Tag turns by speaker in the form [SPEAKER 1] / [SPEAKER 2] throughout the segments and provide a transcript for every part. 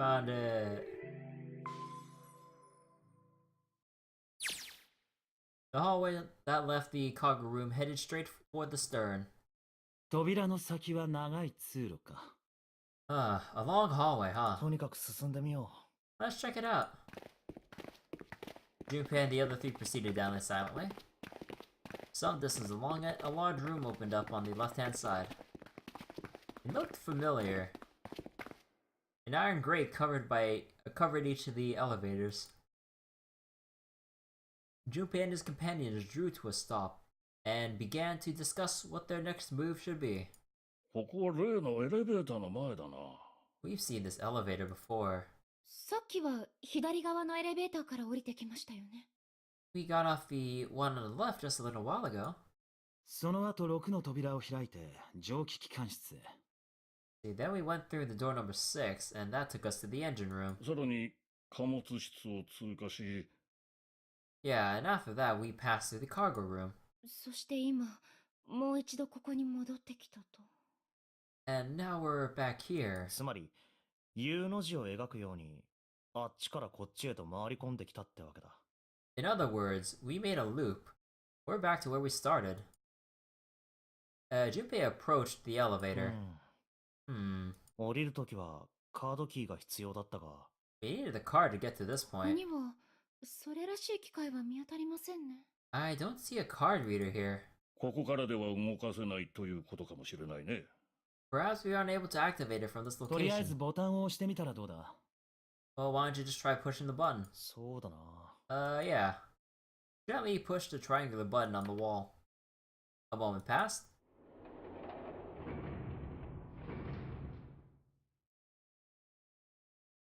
[SPEAKER 1] Found it. The hallway that left the cargo room headed straight for the stern.
[SPEAKER 2] 扉の先は長い通路か。
[SPEAKER 1] A long hallway, huh?
[SPEAKER 2] とにかく進んでみよ
[SPEAKER 1] う。Let's check it out. Junpei and the other three proceeded down it silently. Some distance along it, a large room opened up on the left-hand side. It looked familiar. An iron grate covered each of the elevators. Junpei and his companions drew to a stop and began to discuss what their next move should be.
[SPEAKER 3] ここは例のエレベーターの前だな。
[SPEAKER 1] We've seen this elevator before.
[SPEAKER 4] さっきは左側のエレベーターから降りてきましたよね。
[SPEAKER 1] We got off the one on the left just a little while ago.
[SPEAKER 2] う。その後6の扉を開いて蒸気機関室へ。
[SPEAKER 1] Then we went through the door number 6 and that took us to the engine room.
[SPEAKER 3] さらに貨物室を通過し、
[SPEAKER 1] Yeah, and after that we passed through the cargo room.
[SPEAKER 4] そして今、もう一度ここに戻ってきたと。
[SPEAKER 1] And now we're back here.
[SPEAKER 2] つまり U の字を描くようにあっちからこっちへと回り込んできたってわけだ。
[SPEAKER 1] In other words, we made a loop. We're back to where we started. Junpei approached the elevator.
[SPEAKER 2] 降りるときはカードキーが必要だったが。
[SPEAKER 1] We needed a card to get to this
[SPEAKER 4] ここ
[SPEAKER 1] point.
[SPEAKER 4] にはそれらしい機械は見当たりませんね。
[SPEAKER 1] I don't see a card reader here.
[SPEAKER 3] ここからでは動かせないということかもしれないね。
[SPEAKER 1] Perhaps we aren't able to activate it from this
[SPEAKER 2] とりあえず
[SPEAKER 1] location.
[SPEAKER 2] ボタンを押してみたらどうだ。
[SPEAKER 1] Well, why don't you just try pushing the button?
[SPEAKER 2] そうだな。
[SPEAKER 1] Yeah. Gently push the triangular button on the wall. A moment passed.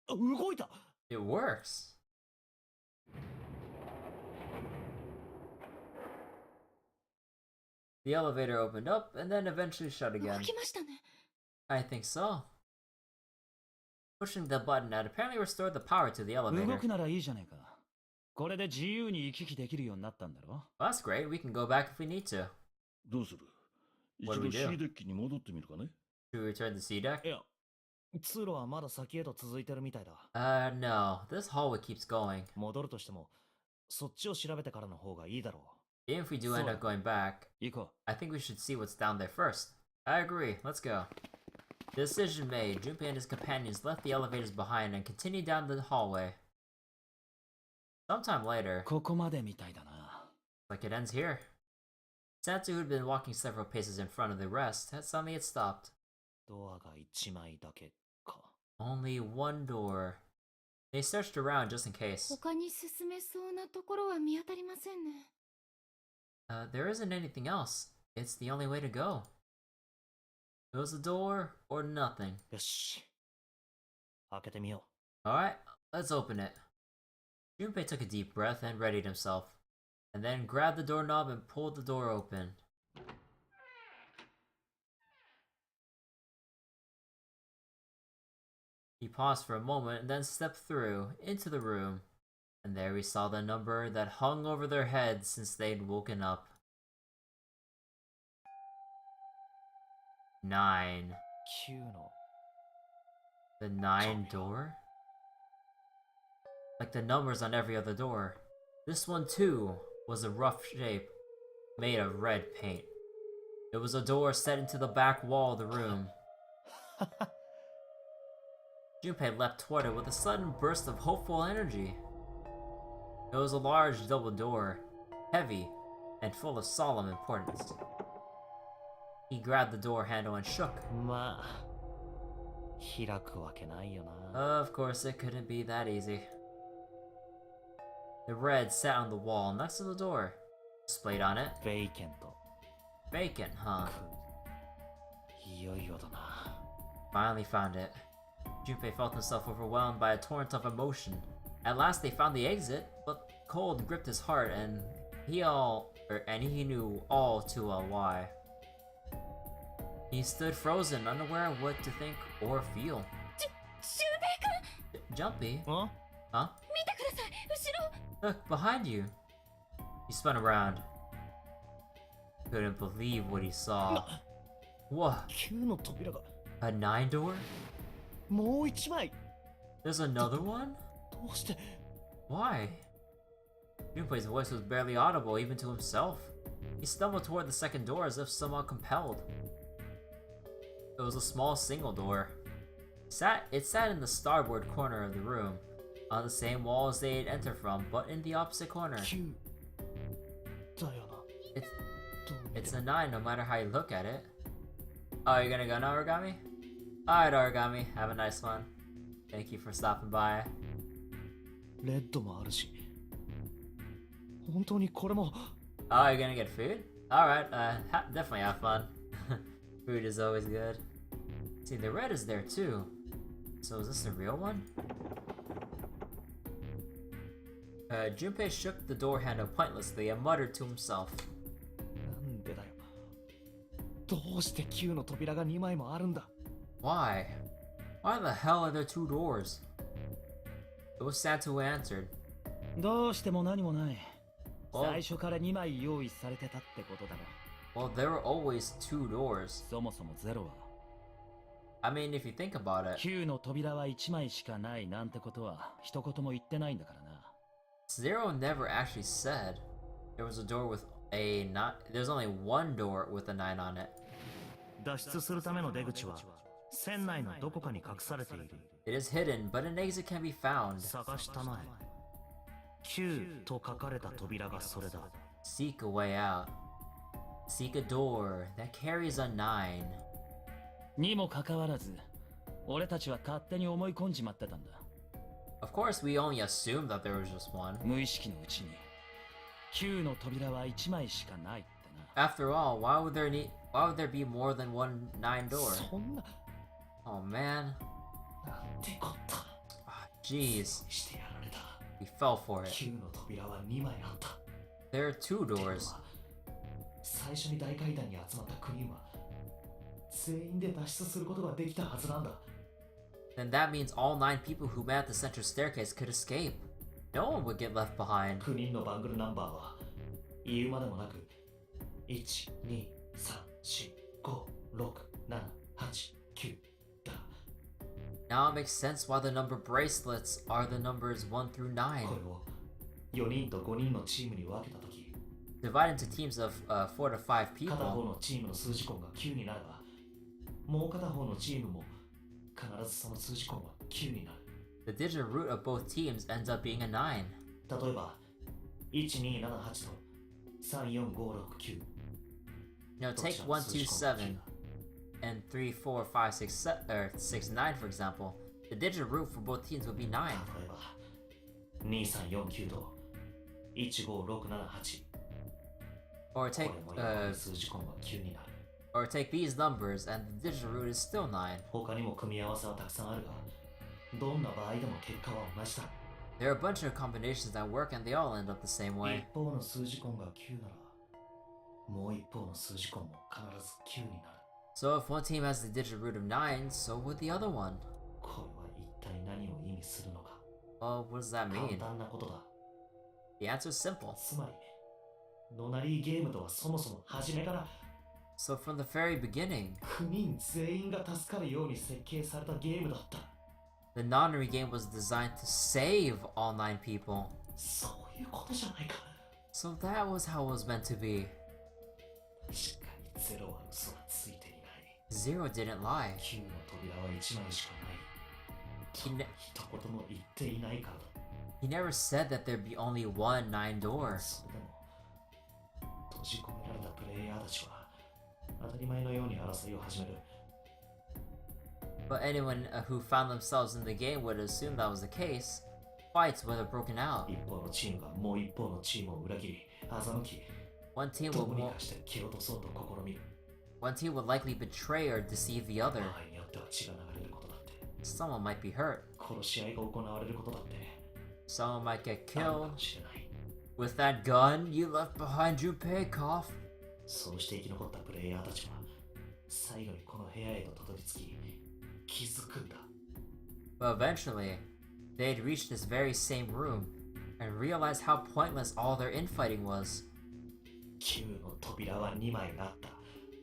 [SPEAKER 2] 動いた。
[SPEAKER 1] It works. The elevator opened up and then eventually shut
[SPEAKER 4] 動
[SPEAKER 1] again.
[SPEAKER 4] きましたね。
[SPEAKER 1] I think so. Pushing the button had apparently restored the power to the
[SPEAKER 2] 動
[SPEAKER 1] elevator.
[SPEAKER 2] くならいいじゃねえか。これで自由に行き来できるようになったんだろ。
[SPEAKER 1] Well, that's great. We can go back if we need to.
[SPEAKER 3] どうする？一
[SPEAKER 1] What do we
[SPEAKER 3] 度
[SPEAKER 1] do?
[SPEAKER 3] C デッキに戻ってみるかね。
[SPEAKER 1] Should we return to C deck?
[SPEAKER 2] いや、通路はまだ先へと続いてるみたいだ。
[SPEAKER 1] No. This hallway keeps going.
[SPEAKER 2] 戻るとしても、そっちを調べてからの方がいいだろ
[SPEAKER 1] Even if we do end up going back,
[SPEAKER 2] う。行こ
[SPEAKER 1] I think we should see what's down there first. I agree. Let's go. Decision made. Junpei and his companions left the elevators behind and continued down the hallway. Sometime later,
[SPEAKER 2] う。ここまでみたいだな。
[SPEAKER 1] like it ends here. Sansu, who'd been walking several paces in front of the rest, suddenly had stopped.
[SPEAKER 2] ドアが1枚だけか。
[SPEAKER 1] Only one door. They searched around just in case.
[SPEAKER 4] 他に進めそうなところは見当たりませんね。
[SPEAKER 1] There isn't anything else. It's the only way to go. Close the door or nothing.
[SPEAKER 2] よし。開けてみよ
[SPEAKER 1] Alright, let's open it. Junpei took a deep breath and readied himself, and then grabbed the doorknob and pulled the door open. He paused for a moment and then stepped through, into the room, and there he saw the number that hung over their heads since they'd woken up. 9.
[SPEAKER 2] う。9の。
[SPEAKER 1] The 9 door? Like the numbers on every other door, this one too was a rough shape, made of red paint. It was a door set into the back wall of the room. Junpei leapt toward it with a sudden burst of hopeful energy. It was a large double door, heavy, and full of solemn importance. He grabbed the door handle and shook.
[SPEAKER 2] まあ、開くわけないよな。
[SPEAKER 1] Of course, it couldn't be that easy. The red sat on the wall next to the door. Displayed on it,
[SPEAKER 2] ベイケント。
[SPEAKER 1] bacon, huh?
[SPEAKER 2] いよいよだな。
[SPEAKER 1] Finally found it. Junpei felt himself overwhelmed by a torrent of emotion. At last they found the exit, but cold gripped his heart and he knew all too well why. He stood frozen, unaware of what to think or feel.
[SPEAKER 4] シュウペイ君、
[SPEAKER 1] Jumpy?
[SPEAKER 2] あ
[SPEAKER 1] Huh?
[SPEAKER 4] 見てください、後ろ。
[SPEAKER 1] Look, behind you! He spun around. Couldn't believe what he saw. What?
[SPEAKER 2] 9の扉が。
[SPEAKER 1] A 9 door?
[SPEAKER 2] もう1枚。
[SPEAKER 1] There's another one?
[SPEAKER 2] どうして
[SPEAKER 1] Why? Junpei's voice was barely audible even to himself. He stumbled toward the second door as if somewhat compelled. It was a small single door. It sat in the starboard corner of the room, on the same wall as they had entered from, but in the opposite corner.
[SPEAKER 2] 9だよな
[SPEAKER 1] It's
[SPEAKER 2] どう見て
[SPEAKER 1] it's
[SPEAKER 2] も
[SPEAKER 1] a 9 no matter how you look at it. Oh, you're gonna go now, Origami? Alright, Origami, have a nice one. Thank you for stopping by.
[SPEAKER 2] レッドもあるし本当にこれも
[SPEAKER 1] Oh, you're gonna get food? Alright, definitely have fun. Food is always good. See, the red is there too. So is this the real one? Junpei shook the door handle pointlessly and muttered to himself.
[SPEAKER 2] なんでだよどうして9の扉が2枚もあるんだ
[SPEAKER 1] Why? Why the hell are there 2 doors? It was Santo who answered.
[SPEAKER 2] どうしても何もない
[SPEAKER 1] Oh.
[SPEAKER 2] 最初から2枚用意されてたってことだろ
[SPEAKER 1] Well, there were always 2 doors.
[SPEAKER 2] そもそもゼロは
[SPEAKER 1] I mean, if you think about it,
[SPEAKER 2] 9の扉は1枚しかないなんてことは一言も言ってないんだからな
[SPEAKER 1] Zero never actually said there was a door with a not. There's only 1 door with a 9 on it.
[SPEAKER 2] 脱出するための出口は船内のどこかに隠されている
[SPEAKER 1] It is hidden, but an exit can be found.
[SPEAKER 2] 探したまえ9と書かれた扉がそれだ
[SPEAKER 1] Seek a way out. Seek a door that carries a 9.
[SPEAKER 2] にもかかわらず俺たちは勝手に思い込んじまってたんだ
[SPEAKER 1] Of course, we only assumed that there was just 1.
[SPEAKER 2] 無意識のうちに9の扉は1枚しかないってな
[SPEAKER 1] After all, why would there be more than 1 9 door?
[SPEAKER 2] そんな
[SPEAKER 1] Oh man.
[SPEAKER 2] なんてこった
[SPEAKER 1] Ah, jeez.
[SPEAKER 2] してやられた
[SPEAKER 1] We fell for it.
[SPEAKER 2] 9の扉は2枚あった
[SPEAKER 1] There are 2 doors.
[SPEAKER 2] 最初に大階段に集まった9人は全員で脱出することができたはずなんだ
[SPEAKER 1] Then that means all 9 people who met at the central staircase could escape. No one would get left behind.
[SPEAKER 2] 9人のバングルナンバーは言うまでもなく123456789だ
[SPEAKER 1] Now it makes sense why the number bracelets are the numbers 1 through 9.
[SPEAKER 2] これを4人と5人のチームに分けたとき
[SPEAKER 1] Divided into teams of 4 to 5
[SPEAKER 2] 片方
[SPEAKER 1] people.
[SPEAKER 2] のチームの数字根が9になればもう片方のチームも必ずその数字根は9になる
[SPEAKER 1] The digit root of both teams ends up being a 9.
[SPEAKER 2] 例えば1278と34569
[SPEAKER 1] Now take 127 and 34567 for example. The digit root for both teams would be 9.
[SPEAKER 2] 例えば2349と15678
[SPEAKER 1] Or take
[SPEAKER 2] これもやはり数字根は9になる
[SPEAKER 1] or take these numbers and the digit root is still 9.
[SPEAKER 2] 他にも組み合わせはたくさんあるがどんな場合でも結果は同じだ
[SPEAKER 1] There are a bunch of combinations that work and they all end up the same
[SPEAKER 2] 一
[SPEAKER 1] way.
[SPEAKER 2] 方の数字根が9ならもう一方の数字根も必ず9になる
[SPEAKER 1] So if one team has the digit root of 9, so would the other one.
[SPEAKER 2] これは一体何を意味するのか
[SPEAKER 1] Well, what does that
[SPEAKER 2] 簡
[SPEAKER 1] mean?
[SPEAKER 2] 単なことだ
[SPEAKER 1] The answer is simple.
[SPEAKER 2] つまりノナリーゲームとはそもそも初めから
[SPEAKER 1] So from the very beginning,
[SPEAKER 2] 9人全員が助かるように設計されたゲームだった
[SPEAKER 1] the Nonary game was designed to save all 9 people.
[SPEAKER 2] そういうことじゃないか
[SPEAKER 1] So that was how it was meant to be.
[SPEAKER 2] 確かにゼロは嘘がついていない
[SPEAKER 1] Zero didn't lie.
[SPEAKER 2] 9の扉は1枚しかないと
[SPEAKER 1] いね
[SPEAKER 2] 一言も言っていないからだ
[SPEAKER 1] He never said that there'd be only 1 9 door.
[SPEAKER 2] それでも閉じ込められたプレイヤーたちは当たり前のように争いを始める
[SPEAKER 1] But anyone who found themselves in the game would assume that was the case. Fights would have broken out.
[SPEAKER 2] 一方のチームがもう一方のチームを裏切り欺き
[SPEAKER 1] One team
[SPEAKER 2] ど
[SPEAKER 1] would
[SPEAKER 2] うに
[SPEAKER 1] mo-
[SPEAKER 2] かして蹴落とそうと試みる
[SPEAKER 1] one team would likely betray or deceive the
[SPEAKER 2] 場
[SPEAKER 1] other.
[SPEAKER 2] 合によっては血が流れることだって
[SPEAKER 1] Someone might be hurt.
[SPEAKER 2] 殺し合いが行われることだって
[SPEAKER 1] Someone might get
[SPEAKER 2] あるか
[SPEAKER 1] killed.
[SPEAKER 2] もしれない
[SPEAKER 1] With that gun you left behind, Junpei cough.
[SPEAKER 2] そうして生き残ったプレイヤーたちは最後にこの部屋へとたどり着き気づくんだ
[SPEAKER 1] But eventually, they'd reached this very same room and realized how pointless all their infighting was.
[SPEAKER 2] 9の扉は2枚あった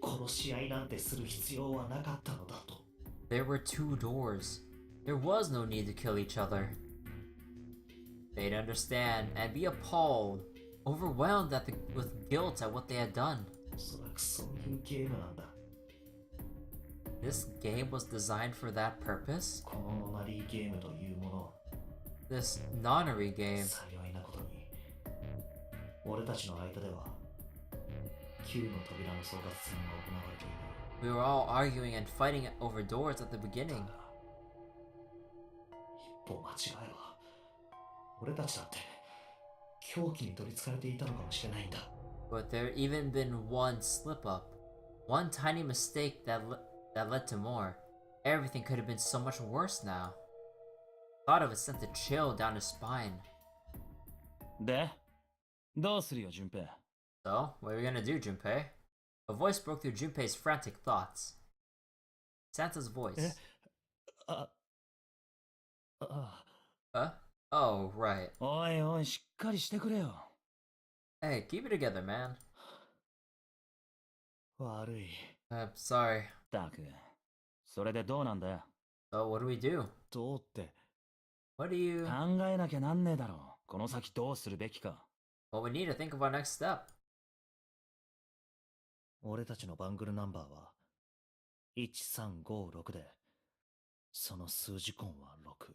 [SPEAKER 2] 殺し合いなんてする必要はなかったのだと
[SPEAKER 1] There were 2 doors. There was no need to kill each other. They'd understand and be appalled, overwhelmed with guilt at what they had done.
[SPEAKER 2] おそらくそういうゲームなんだ。
[SPEAKER 1] This game was designed for that purpose?
[SPEAKER 2] このノナリーゲームというもの、
[SPEAKER 1] This Nonary Game.
[SPEAKER 2] 幸いなことに、俺たちの間では、9の扉の争奪戦が行われている。
[SPEAKER 1] We were all arguing and fighting over doors at the beginning.
[SPEAKER 2] 一歩間違えば、俺たちだって狂気に取りつかれていたのかもしれないんだ。
[SPEAKER 1] But there even been one slip up, one tiny mistake that led to more. Everything could have been so much worse now. Thought of it sent a chill down his spine.
[SPEAKER 5] で、どうするよ、順平。
[SPEAKER 1] So, what are we gonna do, Junpei? A voice broke through Junpei's frantic thoughts. Santa's voice.
[SPEAKER 2] あ、あ、
[SPEAKER 1] Oh, right.
[SPEAKER 5] おいおい、しっかりしてくれよ。
[SPEAKER 1] Hey, keep it together, man.
[SPEAKER 2] 悪い。
[SPEAKER 1] Sorry.
[SPEAKER 5] たく、それでどうなんだよ。
[SPEAKER 1] So, what do we do?
[SPEAKER 2] どうって、
[SPEAKER 1] What do you...
[SPEAKER 5] 考えなきゃなんねえだろ。この先どうするべきか。
[SPEAKER 1] Well, we need to think of our next step.
[SPEAKER 2] 俺たちのバングルナンバーは1356で、その数字根は6。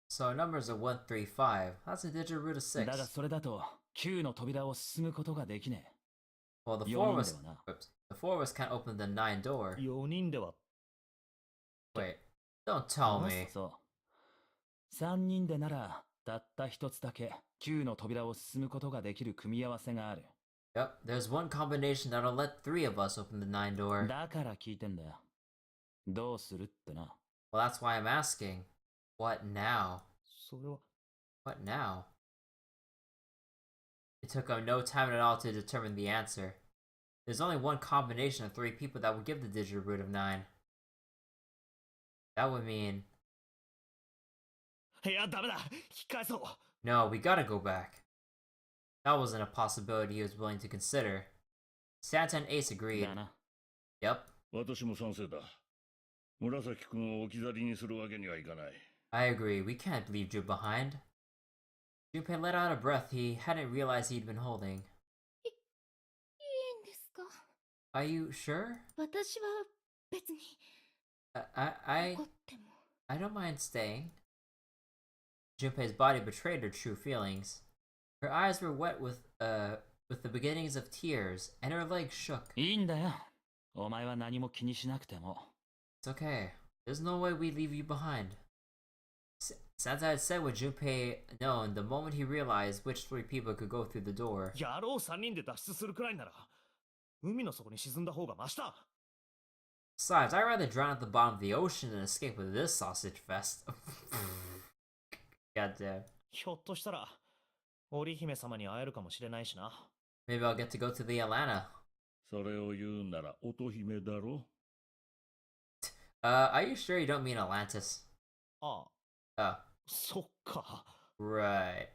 [SPEAKER 1] So, our numbers are 135. That's a digit root of 6.
[SPEAKER 5] だがそれだと、9の扉を進むことができね
[SPEAKER 1] Well, the
[SPEAKER 5] え。
[SPEAKER 1] four
[SPEAKER 5] 4
[SPEAKER 1] of
[SPEAKER 5] 人
[SPEAKER 1] us...
[SPEAKER 5] ではな。
[SPEAKER 1] Oops. The four of us can't open the 9 door.
[SPEAKER 2] 4人では、
[SPEAKER 1] Wait. Don't tell me.
[SPEAKER 5] そう。3人でなら、たった一つだけ9の扉を進むことができる組み合わせがある。
[SPEAKER 1] Yep, there's one combination that'll let 3 of us open the 9 door.
[SPEAKER 5] だから聞いてんだよ。どうするってな。
[SPEAKER 1] Well, that's why I'm asking. What now?
[SPEAKER 2] それは、
[SPEAKER 1] What now? It took him no time at all to determine the answer. There's only one combination of 3 people that would give the digit root of 9. That would mean...
[SPEAKER 2] いや、ダメだ、引き返そう。
[SPEAKER 1] No, we gotta go back. That wasn't a possibility he was willing to consider. Santa and Ace agreed.
[SPEAKER 5] だな。
[SPEAKER 1] Yep,
[SPEAKER 3] 私も賛成だ。紫君を置き去りにするわけにはいかない。
[SPEAKER 1] I agree. We can't leave Jun behind. Junpei let out a breath he hadn't realized he'd been holding.
[SPEAKER 4] いいんですか？
[SPEAKER 1] Are you sure?
[SPEAKER 4] 私は別に
[SPEAKER 1] I
[SPEAKER 4] 怒っても。
[SPEAKER 1] I don't mind staying. Junpei's body betrayed her true feelings. Her eyes were wet with the beginnings of tears, and her legs shook.
[SPEAKER 5] いいんだよ。お前は何も気にしなくても。
[SPEAKER 1] It's okay. There's no way we leave you behind. Santa had said what Junpei known the moment he realized which 3 people could go through the door.
[SPEAKER 2] 野郎3人で脱出するくらいなら、海の底に沈んだ方がマシだ。
[SPEAKER 1] Besides, I'd rather drown at the bottom of the ocean than escape with this sausage fest. Goddamn.
[SPEAKER 2] ひょっとしたら、織姫様に会えるかもしれないしな。
[SPEAKER 1] Maybe I'll get to go to the Atlanta.
[SPEAKER 3] それを言うなら乙姫だろ。
[SPEAKER 1] Are you sure you don't mean Atlantis?
[SPEAKER 2] ああ、
[SPEAKER 1] Oh,
[SPEAKER 2] そっか。
[SPEAKER 1] right.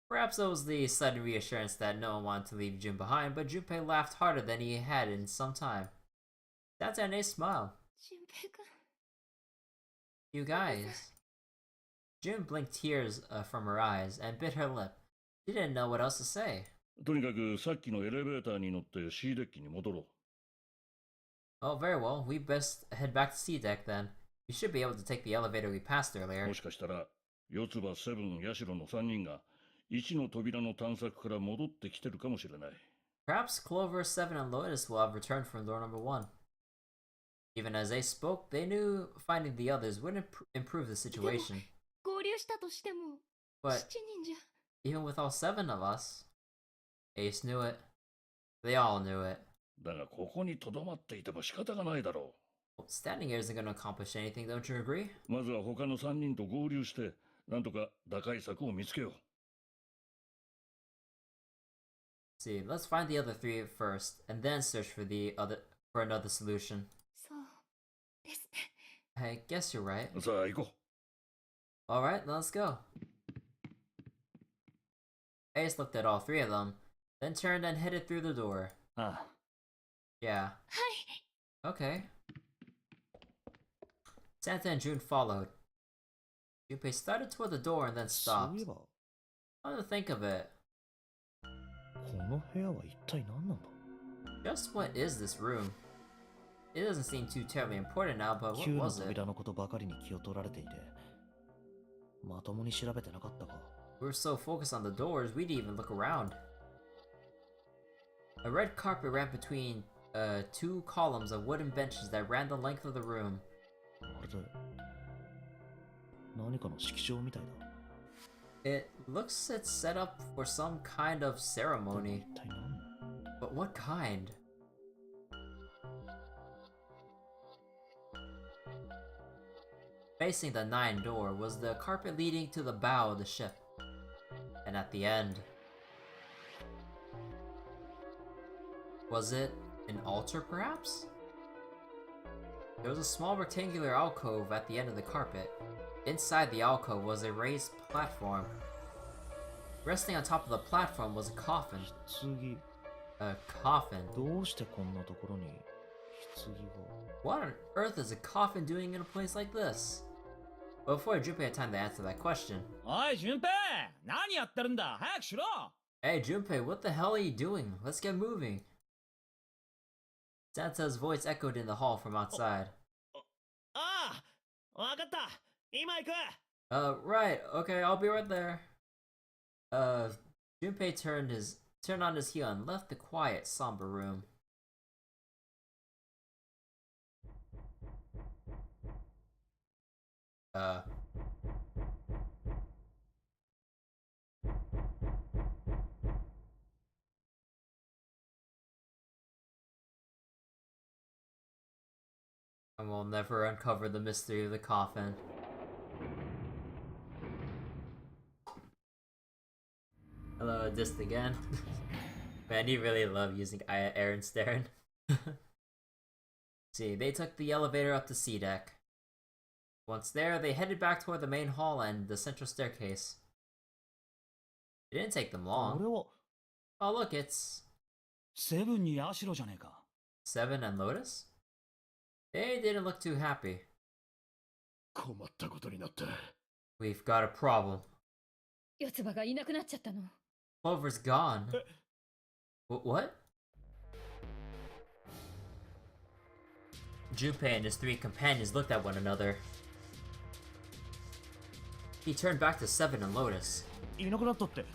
[SPEAKER 1] Perhaps it was the sudden reassurance that no one wanted to leave Jun behind, but Junpei laughed harder than he had in some time. Santa and Ace smiled.
[SPEAKER 4] 俊平君。
[SPEAKER 1] You guys. Jun blinked tears from her eyes and bit her lip. She didn't know what else to say.
[SPEAKER 3] とにかくさっきのエレベーターに乗って C デッキに戻ろう。
[SPEAKER 1] Oh, very well. We best head back to C deck then. We should be able to take the elevator we passed earlier.
[SPEAKER 3] もしかしたら、四つ葉、セブン、ヤシロの3人が1の扉の探索から戻ってきてるかもしれない。
[SPEAKER 1] Perhaps Clover, Seven, and Lotus will have returned from door number 1. Even as they spoke, they knew finding the others wouldn't improve the situation.
[SPEAKER 4] 合流したとしても、
[SPEAKER 1] But
[SPEAKER 4] 7人じゃ。
[SPEAKER 1] even with all 7 of us, Ace knew it. They all knew it.
[SPEAKER 3] だがここに留まっていても仕方がないだろ
[SPEAKER 1] Well, standing here isn't going to accomplish anything, don't you agree?
[SPEAKER 3] う。まずは他の3人と合流して、なんとか打開策を見つけよう。
[SPEAKER 1] See, let's find the other 3 first, and then search for another solution.
[SPEAKER 4] そうですね。
[SPEAKER 1] I guess you're right.
[SPEAKER 3] さあ行こ
[SPEAKER 1] Alright, let's go. Ace looked at all 3 of them, then turned and headed through the door.
[SPEAKER 5] ああ。
[SPEAKER 1] Yeah.
[SPEAKER 4] はい。
[SPEAKER 1] Okay. Santa and June followed. Junpei started toward the door and then
[SPEAKER 2] そう
[SPEAKER 1] stopped.
[SPEAKER 2] いえば
[SPEAKER 1] Come to think of it,
[SPEAKER 2] この部屋は一体何なんだ
[SPEAKER 1] just what is this room? It doesn't seem too terribly important now, but what
[SPEAKER 2] 旧の
[SPEAKER 1] was it?
[SPEAKER 2] 扉のことばかりに気を取られていてまともに調べてなかったか
[SPEAKER 1] We were so focused on the doors, we didn't even look around. A red carpet ran between two columns of wooden benches that ran the length of the room.
[SPEAKER 2] まるで何かの式場みたいだ
[SPEAKER 1] It looks it's set up for some kind of
[SPEAKER 2] 一
[SPEAKER 1] ceremony,
[SPEAKER 2] 体何
[SPEAKER 1] but what kind? Facing the 9 door was the carpet leading to the bow of the ship. And at the end... Was it an altar, perhaps? There was a small rectangular alcove at the end of the carpet. Inside the alcove was a raised platform. Resting on top of the platform was a coffin.
[SPEAKER 2] 棺
[SPEAKER 1] A coffin?
[SPEAKER 2] どうしてこんなところに棺が
[SPEAKER 1] What on earth is a coffin doing in a place like this? But before Junpei had time to answer that question,
[SPEAKER 5] おい、順平何やってるんだ早くしろ
[SPEAKER 1] Hey Junpei, what the hell are you doing? Let's get moving. Santa's voice echoed in the hall from outside.
[SPEAKER 2] ああわかった今行く
[SPEAKER 1] Right, okay, I'll be right there. Junpei turned on his heel and left the quiet, somber room. And we'll never uncover the mystery of the coffin. Hello, Dist again. Man, you really love using Aaron Stern. See, they took the elevator up to C deck. Once there, they headed back toward the main hall and the central staircase. It didn't take them
[SPEAKER 2] 俺
[SPEAKER 1] long.
[SPEAKER 2] は
[SPEAKER 1] Oh look, it's
[SPEAKER 5] セブンにアシロじゃねえか
[SPEAKER 1] Seven and Lotus? They didn't look too happy.
[SPEAKER 2] 困ったことになった
[SPEAKER 1] We've got a problem.
[SPEAKER 4] 四つ葉がいなくなっちゃったの。
[SPEAKER 1] Clover's gone. What? Junpei and his 3 companions looked at one another. He turned back to Seven and Lotus.
[SPEAKER 2] いなくなったって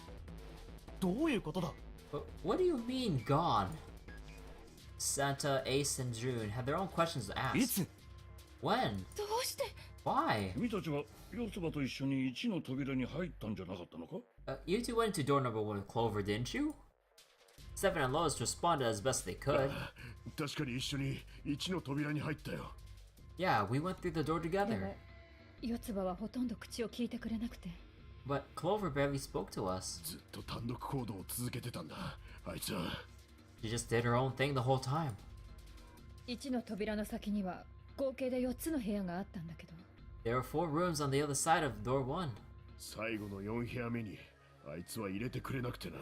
[SPEAKER 2] どういうことだ
[SPEAKER 1] What do you mean, gone? Santa, Ace, and June had their own questions to
[SPEAKER 5] い
[SPEAKER 1] ask.
[SPEAKER 5] つ
[SPEAKER 1] When?
[SPEAKER 4] どうして？
[SPEAKER 1] Why?
[SPEAKER 3] 君たちは四つ葉と一緒に1の扉に入ったんじゃなかったのか
[SPEAKER 1] You two went into door number 1 with Clover, didn't you? Seven and Lotus responded as best they could.
[SPEAKER 2] 確かに一緒に1の扉に入ったよ
[SPEAKER 1] Yeah, we went through the door
[SPEAKER 4] で
[SPEAKER 1] together.
[SPEAKER 4] も四つ葉はほとんど口を聞いてくれなくて。
[SPEAKER 1] But Clover barely spoke to us.
[SPEAKER 2] ずっと単独行動を続けてたんだあいつは
[SPEAKER 1] She just did her own thing the whole time.
[SPEAKER 4] 一の扉の先には合計で4つの部屋があったんだけど、
[SPEAKER 1] There were 4 rooms on the other side of door 1.
[SPEAKER 2] 最後の4部屋目にあいつは入れてくれなくてな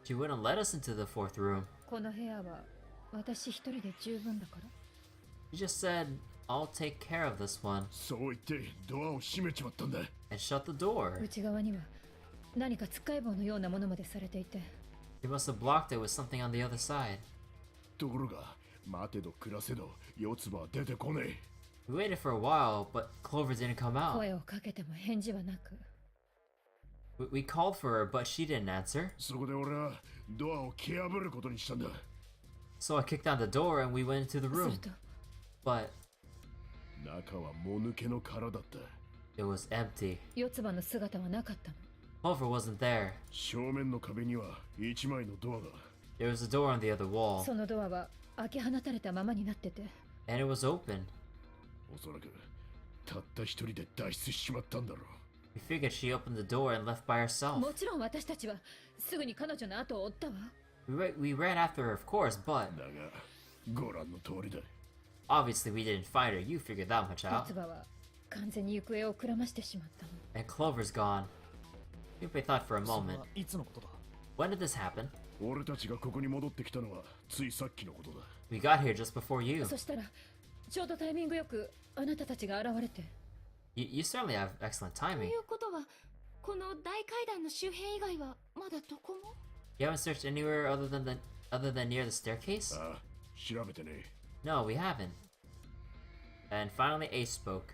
[SPEAKER 1] She wouldn't let us into the 4th room.
[SPEAKER 4] この部屋は私一人で十分だから。
[SPEAKER 1] She just said, I'll take care of this one,
[SPEAKER 2] そう言ってドアを閉めちまったんだ
[SPEAKER 1] and shut the door.
[SPEAKER 4] 内側には何かつっかえ棒のようなものまでされていて、
[SPEAKER 1] She must have blocked it with something on the other side.
[SPEAKER 2] ところが待てど暮らせど四つ葉は出てこね
[SPEAKER 1] We waited for a while, but Clover didn't come out.
[SPEAKER 4] 声をかけても返事はなく、
[SPEAKER 1] We called for her, but she didn't answer.
[SPEAKER 2] そこで俺はドアを蹴破ることにしたんだ
[SPEAKER 1] So I kicked down the door and we went into the
[SPEAKER 4] する
[SPEAKER 1] room.
[SPEAKER 4] と
[SPEAKER 1] But
[SPEAKER 2] 中はもぬけの殻だった
[SPEAKER 1] it was empty.
[SPEAKER 4] 四つ葉の姿はなかったの。
[SPEAKER 1] Clover wasn't there.
[SPEAKER 2] 正面の壁には1枚のドアが
[SPEAKER 1] There was a door on the other wall,
[SPEAKER 4] そのドアは開け放たれたままになってて、
[SPEAKER 1] and it was open.
[SPEAKER 2] おそらくたった一人で脱出しちまったんだろ
[SPEAKER 1] We figured she opened the door and left by herself.
[SPEAKER 4] もちろん私たちはすぐに彼女の後を追ったわ。
[SPEAKER 1] We ran after her, of course, but
[SPEAKER 2] だがご覧の通りだ
[SPEAKER 1] obviously we didn't find her. You figured that much
[SPEAKER 4] 四
[SPEAKER 1] out.
[SPEAKER 4] つ葉は完全に行方をくらましてしまったの。
[SPEAKER 1] And Clover's gone. Junpei thought for a
[SPEAKER 5] それ
[SPEAKER 1] moment.
[SPEAKER 5] はいつのことだ
[SPEAKER 1] When did this happen?
[SPEAKER 6] 俺たちがここに戻ってきたのはついさっきのことだ。
[SPEAKER 1] We got here just before you.
[SPEAKER 4] そしたらちょうどタイミングよくあなたたちが現れて。
[SPEAKER 1] You certainly have excellent
[SPEAKER 7] と
[SPEAKER 1] timing.
[SPEAKER 7] いうことはこの大階段の周辺以外はまだどこも
[SPEAKER 1] You haven't searched anywhere other than near the staircase?
[SPEAKER 6] ああ、調べてね。
[SPEAKER 1] No, we haven't. And finally Ace spoke.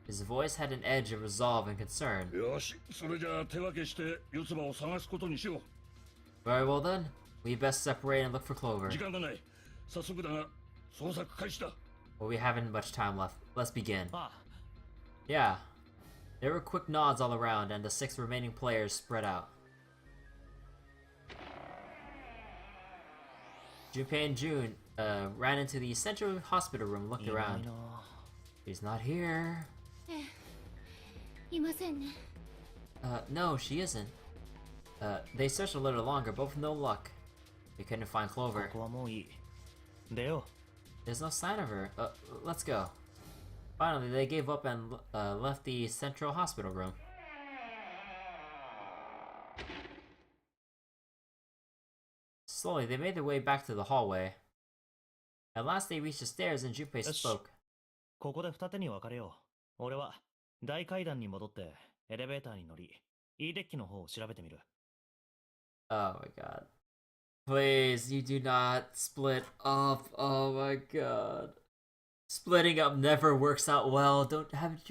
[SPEAKER 1] His voice had an edge of resolve and concern.
[SPEAKER 3] よし、それじゃあ手分けして四つ葉を探すことにしよ
[SPEAKER 1] Very well then. We best separate and look for
[SPEAKER 3] う。
[SPEAKER 1] Clover.
[SPEAKER 3] 時間がない。早速だが、捜索開始だ。
[SPEAKER 1] Well, we haven't much time left. Let's begin.
[SPEAKER 5] あ
[SPEAKER 1] Yeah. There were quick nods all around, and the 6 remaining players spread out. Junpei and June ran into the central hospital room,
[SPEAKER 5] あ、
[SPEAKER 1] looked
[SPEAKER 5] いない
[SPEAKER 1] around.
[SPEAKER 5] な。
[SPEAKER 1] She's not here.
[SPEAKER 7] いませんね
[SPEAKER 1] No, she isn't. They searched a little longer, but with no luck. They couldn't find
[SPEAKER 5] こ
[SPEAKER 1] Clover.
[SPEAKER 5] こはもういい。出よ
[SPEAKER 1] There's no sign of her. Let's go. Finally, they gave up and left the central hospital room. Slowly, they made their way back to the hallway. At last, they reached the stairs and Junpei
[SPEAKER 5] Yes.
[SPEAKER 1] spoke.
[SPEAKER 5] う。ここで二手に分かれよう。俺は大階段に戻ってエレベーターに乗り、E デッキの方を調べてみる。
[SPEAKER 1] Oh my god. Please, you do not split up. Oh my god. Splitting up never works out well. Haven't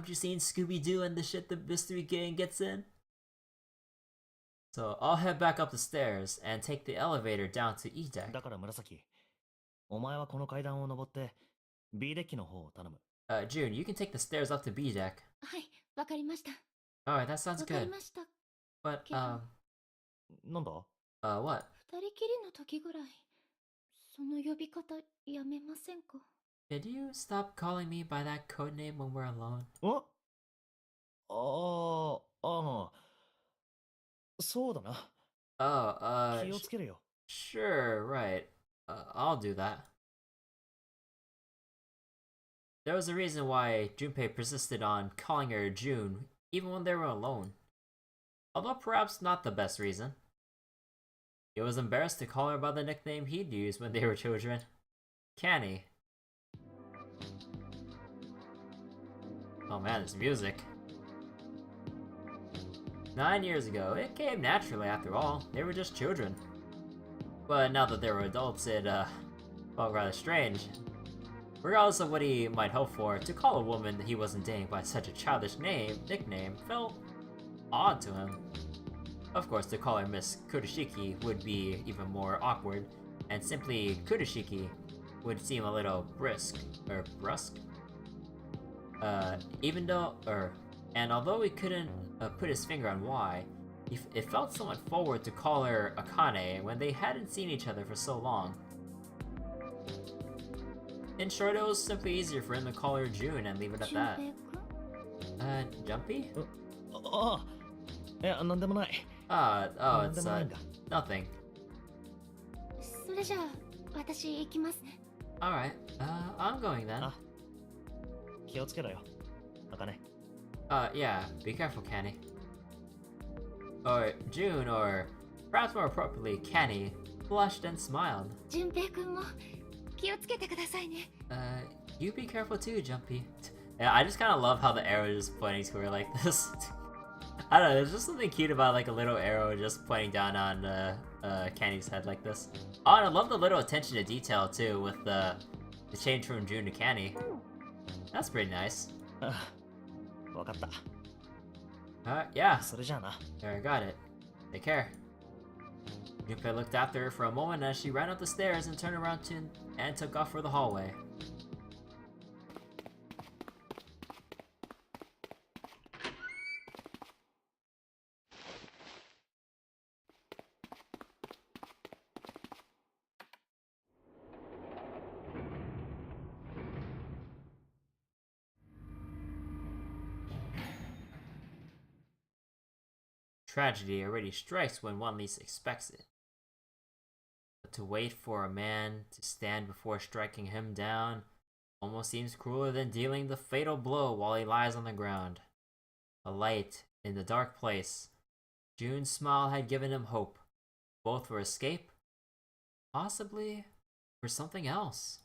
[SPEAKER 1] you seen Scooby-Doo and the shit the mystery gang gets in? So I'll head back up the stairs and take the elevator down to E deck.
[SPEAKER 5] だから紫、お前はこの階段を登って B デッキの方を頼む。
[SPEAKER 1] June, you can take the stairs up to B deck.
[SPEAKER 7] はいわかりました
[SPEAKER 1] Alright, that sounds
[SPEAKER 7] わかり
[SPEAKER 1] good.
[SPEAKER 7] ました
[SPEAKER 1] But,
[SPEAKER 5] なんだ
[SPEAKER 1] what?
[SPEAKER 7] 二人きりの時ぐらいその呼び方やめませんか
[SPEAKER 1] Could you stop calling me by that codename when we're alone?
[SPEAKER 5] そうだな。
[SPEAKER 1] Oh,
[SPEAKER 5] 気をつけるよ。
[SPEAKER 1] sure, right. I'll do that. There was a reason why Junpei persisted on calling her June, even when they were alone. Although perhaps not the best reason. He was embarrassed to call her by the nickname he'd used when they were children. Canny. Oh man, this music. 9 years ago, it came naturally after all. They were just children. But now that they were adults, it felt rather strange. Regardless of what he might hope for, to call a woman that he wasn't dating by such a childish nickname felt odd to him. Of course, to call her Miss Kurashiki would be even more awkward, and simply Kurashiki would seem a little brusque. And although he couldn't put his finger on why, it felt somewhat forward to call her Akane when they hadn't seen each other for so long. In short, it was simply easier for him to call her June and leave it at
[SPEAKER 7] 俊
[SPEAKER 1] that.
[SPEAKER 7] 平君
[SPEAKER 1] Jumpy?
[SPEAKER 5] ああ、いや、なんでもない。
[SPEAKER 1] Oh,
[SPEAKER 5] なんで
[SPEAKER 1] it's
[SPEAKER 5] もないんだ。
[SPEAKER 1] nothing.
[SPEAKER 7] それじゃあ私行きますね
[SPEAKER 1] Alright, I'm going then.
[SPEAKER 5] あ、気をつけろよ。あかね。
[SPEAKER 1] Yeah, be careful, Canny. Or June, or perhaps more appropriately, Canny, blushed and smiled.
[SPEAKER 7] 俊平君も気をつけてくださいね
[SPEAKER 1] You be careful too, Jumpy. Yeah, I just kind of love how the arrow is just pointing to her like this. I don't know, there's just something cute about like a little arrow just pointing down on Candy's head like this. Oh, and I love the little attention to detail too with the change from June to Candy. That's pretty nice.
[SPEAKER 5] ああ、わかった。
[SPEAKER 1] Yeah,
[SPEAKER 5] それじゃあな。
[SPEAKER 1] there, I got it. Take care. Junpei looked after her for a moment as she ran up the stairs and turned around and took off for the hallway. Tragedy already strikes when one least expects it. But to wait for a man to stand before striking him down almost seems crueler than dealing the fatal blow while he lies on the ground. A light in the dark place. June's smile had given him hope. Both for escape? Possibly for something else.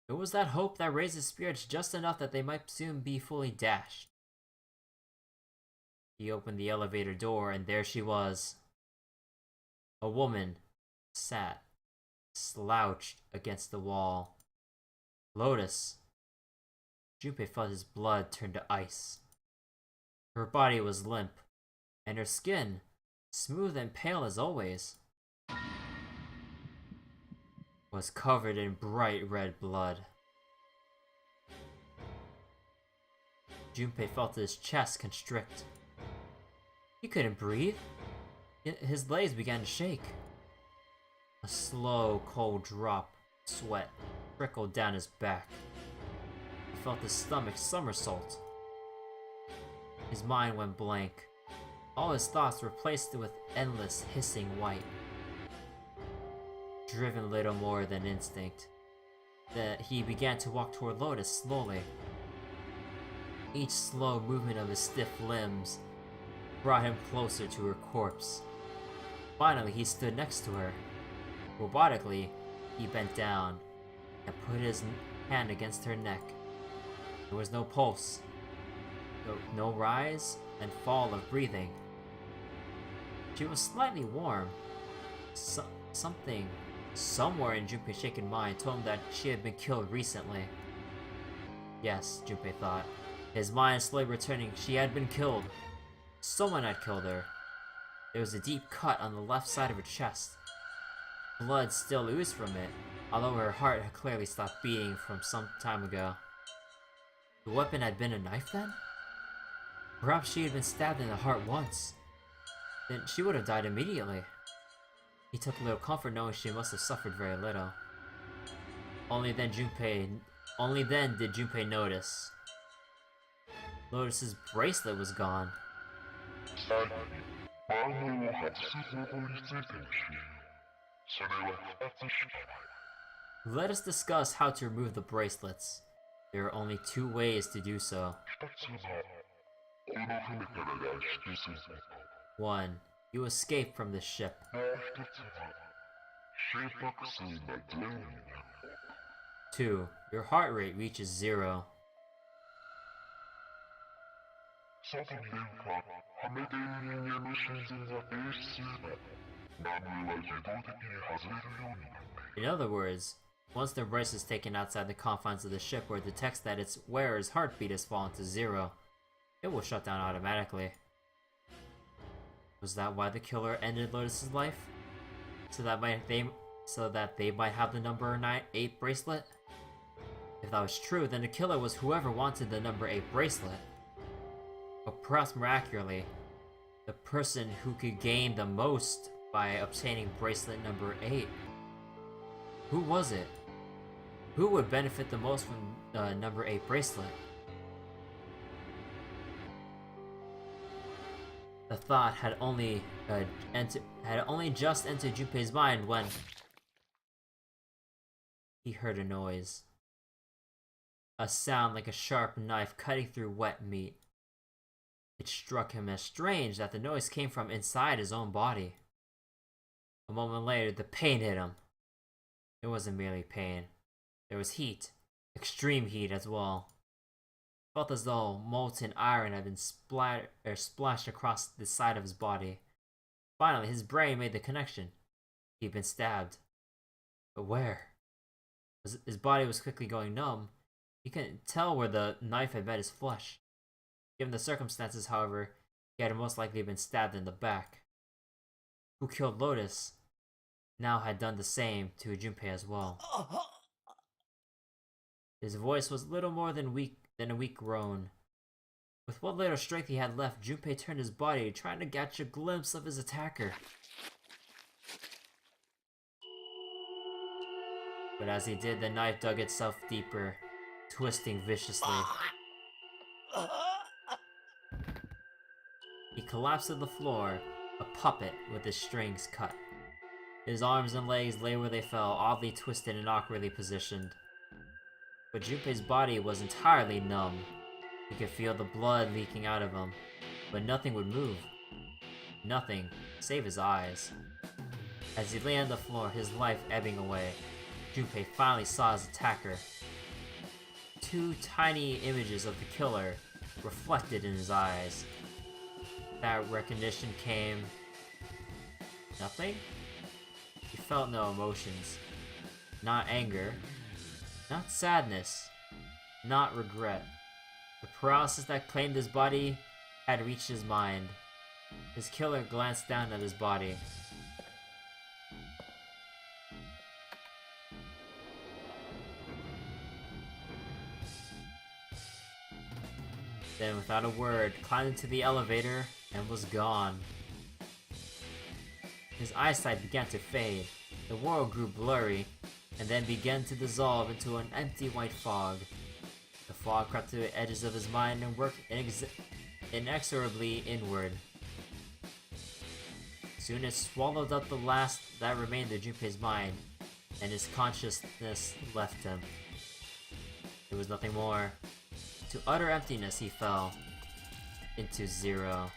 [SPEAKER 1] It was that hope that raised his spirits just enough that they might soon be fully dashed. He opened the elevator door, and there she was. A woman sat, slouched against the wall. Lotus. Junpei felt his blood turn to ice. Her body was limp, and her skin, smooth and pale as always, was covered in bright red blood. Junpei felt his chest constrict. He couldn't breathe. His legs began to shake. A slow, cold drop of sweat trickled down his back. He felt his stomach somersault. His mind went blank. All his thoughts were replaced with endless, hissing white. Driven little more than instinct, that he began to walk toward Lotus slowly. Each slow movement of his stiff limbs brought him closer to her corpse. Finally, he stood next to her. Robotically, he bent down and put his hand against her neck. There was no pulse, no rise and fall of breathing. She was slightly warm. Something somewhere in Junpei's shaken mind told him that she had been killed recently. Yes, Junpei thought, his mind slowly returning. She had been killed. Someone had killed her. There was a deep cut on the left side of her chest. Blood still oozed from it, although her heart had clearly stopped beating from some time ago. The weapon had been a knife then? Perhaps she had been stabbed in the heart once. Then she would have died immediately. He took a little comfort knowing she must have suffered very little. Only then did Junpei notice. Lotus's bracelet was gone. Let us discuss how to remove the bracelets. There are only two ways to do so. 1. You escape from the ship. 2. Your heart rate reaches 0. In other words, once the bracelet is taken outside the confines of the ship where it detects that its wearer's heartbeat has fallen to 0, it will shut down automatically. Was that why the killer ended Lotus's life? So that they might have the number 8 bracelet? If that was true, then the killer was whoever wanted the number 8 bracelet. Or perhaps more accurately, the person who could gain the most by obtaining bracelet number 8. Who was it? Who would benefit the most from the number 8 bracelet? The thought had only just entered Junpei's mind when he heard a noise. A sound like a sharp knife cutting through wet meat. It struck him as strange that the noise came from inside his own body. A moment later, the pain hit him. It wasn't merely pain. There was heat, extreme heat as well. It felt as though molten iron had been splashed across the side of his body. Finally, his brain made the connection. He'd been stabbed. But where? His body was quickly going numb. He couldn't tell where the knife had met his flesh. Given the circumstances, however, he had most likely been stabbed in the back. Who killed Lotus now had done the same to Junpei as well. His voice was little more than a weak groan. With what little strength he had left, Junpei turned his body, trying to catch a glimpse of his attacker. But as he did, the knife dug itself deeper, twisting viciously. He collapsed to the floor, a puppet with his strings cut. His arms and legs lay where they fell, oddly twisted and awkwardly positioned. But Junpei's body was entirely numb. He could feel the blood leaking out of him, but nothing would move. Nothing, save his eyes. As he lay on the floor, his life ebbing away, Junpei finally saw his attacker. Two tiny images of the killer reflected in his eyes. That recognition came... nothing? He felt no emotions. Not anger. Not sadness. Not regret. The paralysis that claimed his body had reached his mind. His killer glanced down at his body. Then, without a word, climbed into the elevator and was gone. His eyesight began to fade. The world grew blurry, and then began to dissolve into an empty white fog. The fog crept to the edges of his mind and worked inexorably inward. Soon it swallowed up the last that remained of Junpei's mind, and his consciousness left him. There was nothing more. To utter emptiness he fell. Into zero.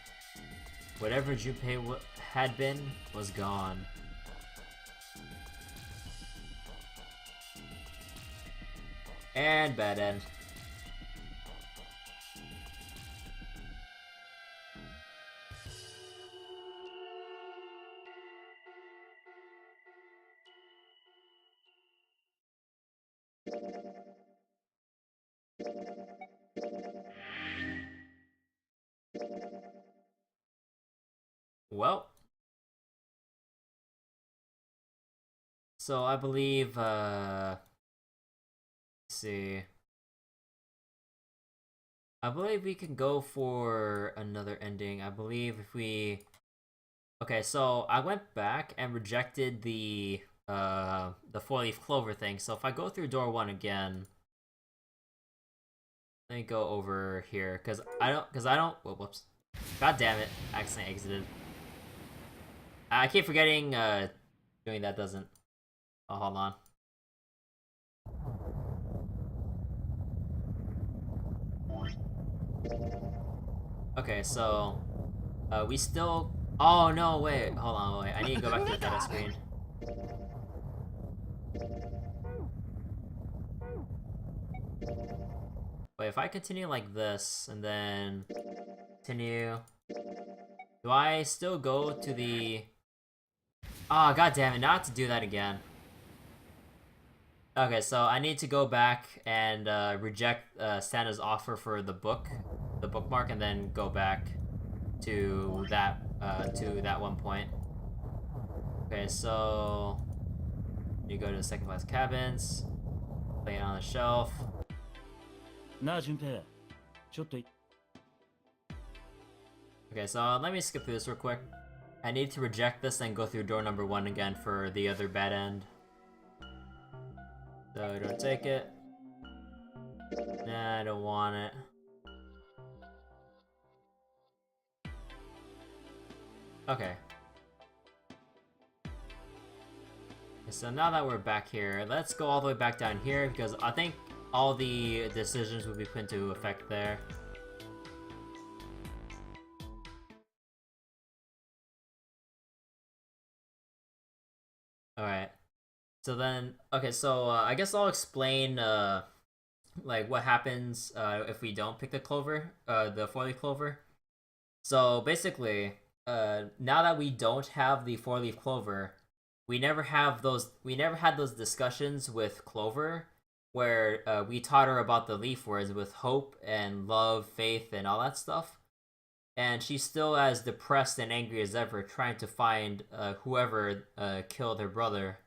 [SPEAKER 1] Whatever Junpei had been was gone. And bad end. Well, so I believe, let's see. I believe we can go for another ending. I believe if we... Okay, so I went back and rejected the 4-leaf clover thing. So if I go through door 1 again, let me go over here, because I don't, oh, whoops. God damn it, I accidentally exited. I keep forgetting, doing that doesn't... Oh, hold on. Okay, so... we still... Oh, no, wait. Hold on, wait. I need to go back to the title screen. Wait, if I continue like this, and then... Continue... Do I still go to the... Ah, god damn it, not to do that again. Okay, so I need to go back and reject Santa's offer for the bookmark, and then go back to that one point. Okay, so you go to the second class cabins, lay it on the shelf.
[SPEAKER 5] なあ、順平。ちょっとい...
[SPEAKER 1] Okay, so let me skip through this real quick. I need to reject this and go through door number 1 again for the other bad end. So don't take it. Nah, I don't want it. Okay. So now that we're back here, let's go all the way back down here, because I think all the decisions will be put into effect there. Alright. So then, okay, so I guess I'll explain like what happens if we don't pick the clover, the 4-leaf clover. So basically, now that we don't have the 4-leaf clover, we never had those discussions with Clover where we taught her about the leaf words with hope and love, faith, and all that stuff. And she's still as depressed and angry as ever, trying to find whoever killed her brother.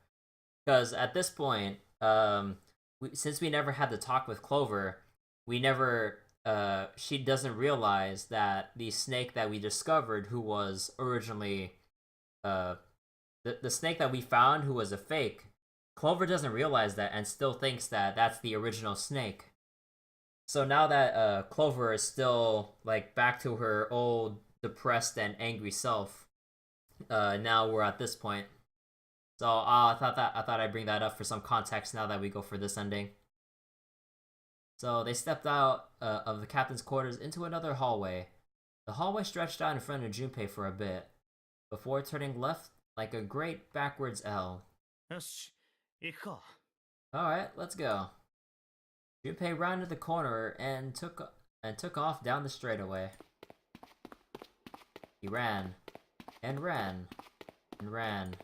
[SPEAKER 1] Because at this point, since we never had the talk with Clover, we never... she doesn't realize that the snake that we discovered, who was originally... the snake that we found, who was a fake, Clover doesn't realize that and still thinks that that's the original snake. So now that Clover is still like back to her old depressed and angry self, now we're at this point. So I thought I'd bring that up for some context now that we go for this ending. So they stepped out of the captain's quarters into another hallway. The hallway stretched out in front of Junpei for a bit, before turning left like a great backwards L.
[SPEAKER 5] よし、行くか。
[SPEAKER 1] Alright, let's go. Junpei rounded the corner and took off down the straightaway. He ran, and ran, and ran.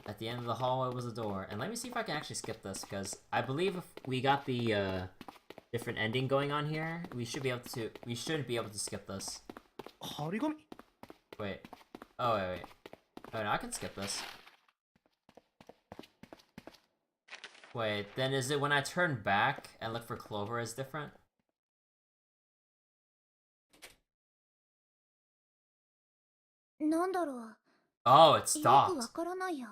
[SPEAKER 1] At the end of the hallway was a door. And let me see if I can actually skip this, because I believe if we got the different ending going on here, we should be able to. We should be able to skip this.
[SPEAKER 5] 張り紙
[SPEAKER 1] Wait. Oh wait. Oh no, I can skip this. Wait, then is it when I turn back and look for Clover is different? Oh, it
[SPEAKER 7] よく
[SPEAKER 1] stopped.
[SPEAKER 7] わからないや。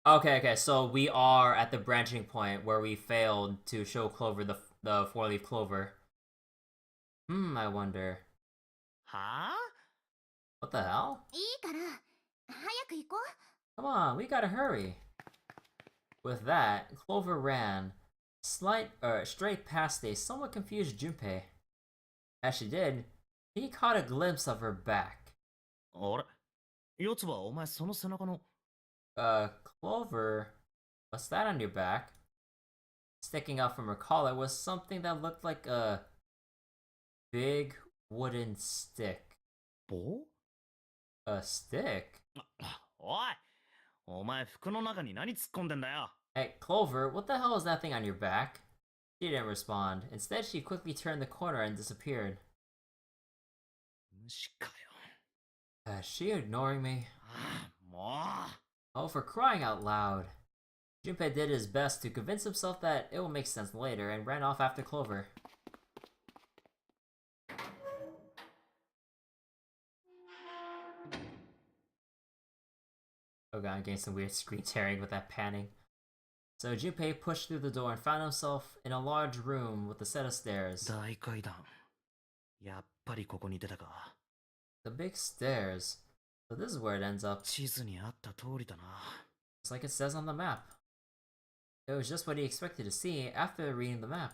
[SPEAKER 1] Okay, so we are at the branching point where we failed to show Clover the four-leaf clover. I wonder.
[SPEAKER 5] はあ
[SPEAKER 1] What the hell?
[SPEAKER 7] いいから、早く行こう。
[SPEAKER 1] Come on, we gotta hurry. With that, Clover ran straight past a somewhat confused Junpei. As she did, he caught a glimpse of her back.
[SPEAKER 5] あれ四つ葉、お前その背中の。
[SPEAKER 1] Clover, what's that on your back? Sticking out from her collar was something that looked like a big wooden stick.
[SPEAKER 5] 棒
[SPEAKER 1] A stick?
[SPEAKER 5] おいお前服の中に何突っ込んでんだよ
[SPEAKER 1] Hey, Clover, what the hell is that thing on your back? She didn't respond. Instead, she quickly turned the corner and disappeared.
[SPEAKER 5] 虫かよ
[SPEAKER 1] Is she ignoring me?
[SPEAKER 5] ああもう
[SPEAKER 1] Oh, for crying out loud. Junpei did his best to convince himself that it will make sense later and ran off after Clover. Oh god, I'm getting some weird screen tearing with that panning. So Junpei pushed through the door and found himself in a large room with a set of stairs.
[SPEAKER 5] 大階段やっぱりここに出たか
[SPEAKER 1] The big stairs. So this is where it ends up.
[SPEAKER 5] 地図にあった通りだな
[SPEAKER 1] It's like it says on the map. It was just what he expected to see after reading the map.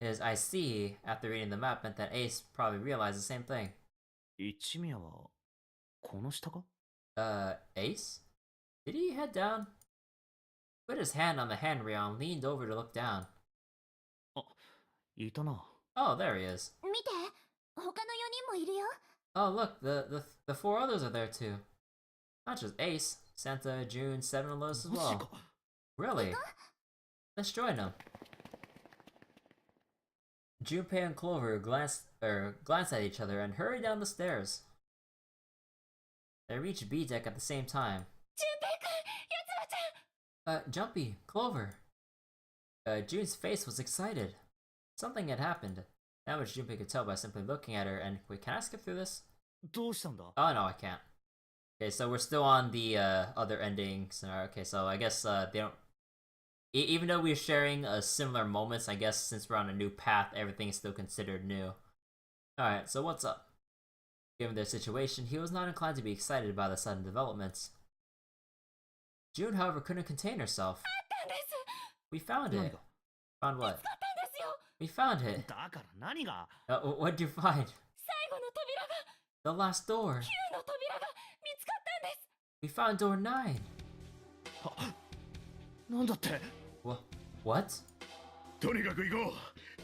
[SPEAKER 1] His I see after reading the map meant that Ace probably realized the same thing.
[SPEAKER 5] 一宮はこの下か
[SPEAKER 1] Ace? Did he head down? Put his hand on the handrail and leaned over to look down.
[SPEAKER 5] いたな
[SPEAKER 1] Oh, there he is.
[SPEAKER 7] 見て、他の4人もいるよ。
[SPEAKER 1] Oh, look, the four others are there too. Not just Ace, Santa, June, Seven, and Lotus as
[SPEAKER 5] マジ
[SPEAKER 1] well.
[SPEAKER 5] か
[SPEAKER 1] Really? Let's join them. Junpei and Clover glanced at each other and hurried down the stairs. They reached B deck at the same time.
[SPEAKER 7] 淳平くん、やつらちゃん。
[SPEAKER 1] Jumpy, Clover. June's face was excited. Something had happened. That which Junpei could tell by simply looking at her and wait, can I skip through this?
[SPEAKER 5] どうしたんだ
[SPEAKER 1] Oh no, I can't. Okay, so we're still on the other ending scenario. Okay, so I guess they don't. Even though we're sharing similar moments, I guess since we're on a new path, everything is still considered new. Alright, so what's up? Given their situation, he was not inclined to be excited by the sudden developments. June, however, couldn't contain herself.
[SPEAKER 7] なんです。
[SPEAKER 1] We found it. Found
[SPEAKER 7] 見
[SPEAKER 1] what?
[SPEAKER 7] つかったんですよ。
[SPEAKER 1] We found it.
[SPEAKER 5] だから何が
[SPEAKER 1] What'd you find?
[SPEAKER 7] 最後の扉が、
[SPEAKER 1] The last door.
[SPEAKER 7] 9の扉が見つかったんです。
[SPEAKER 1] We found door 9.
[SPEAKER 5] なんだって
[SPEAKER 1] What?
[SPEAKER 6] とにかく行こう。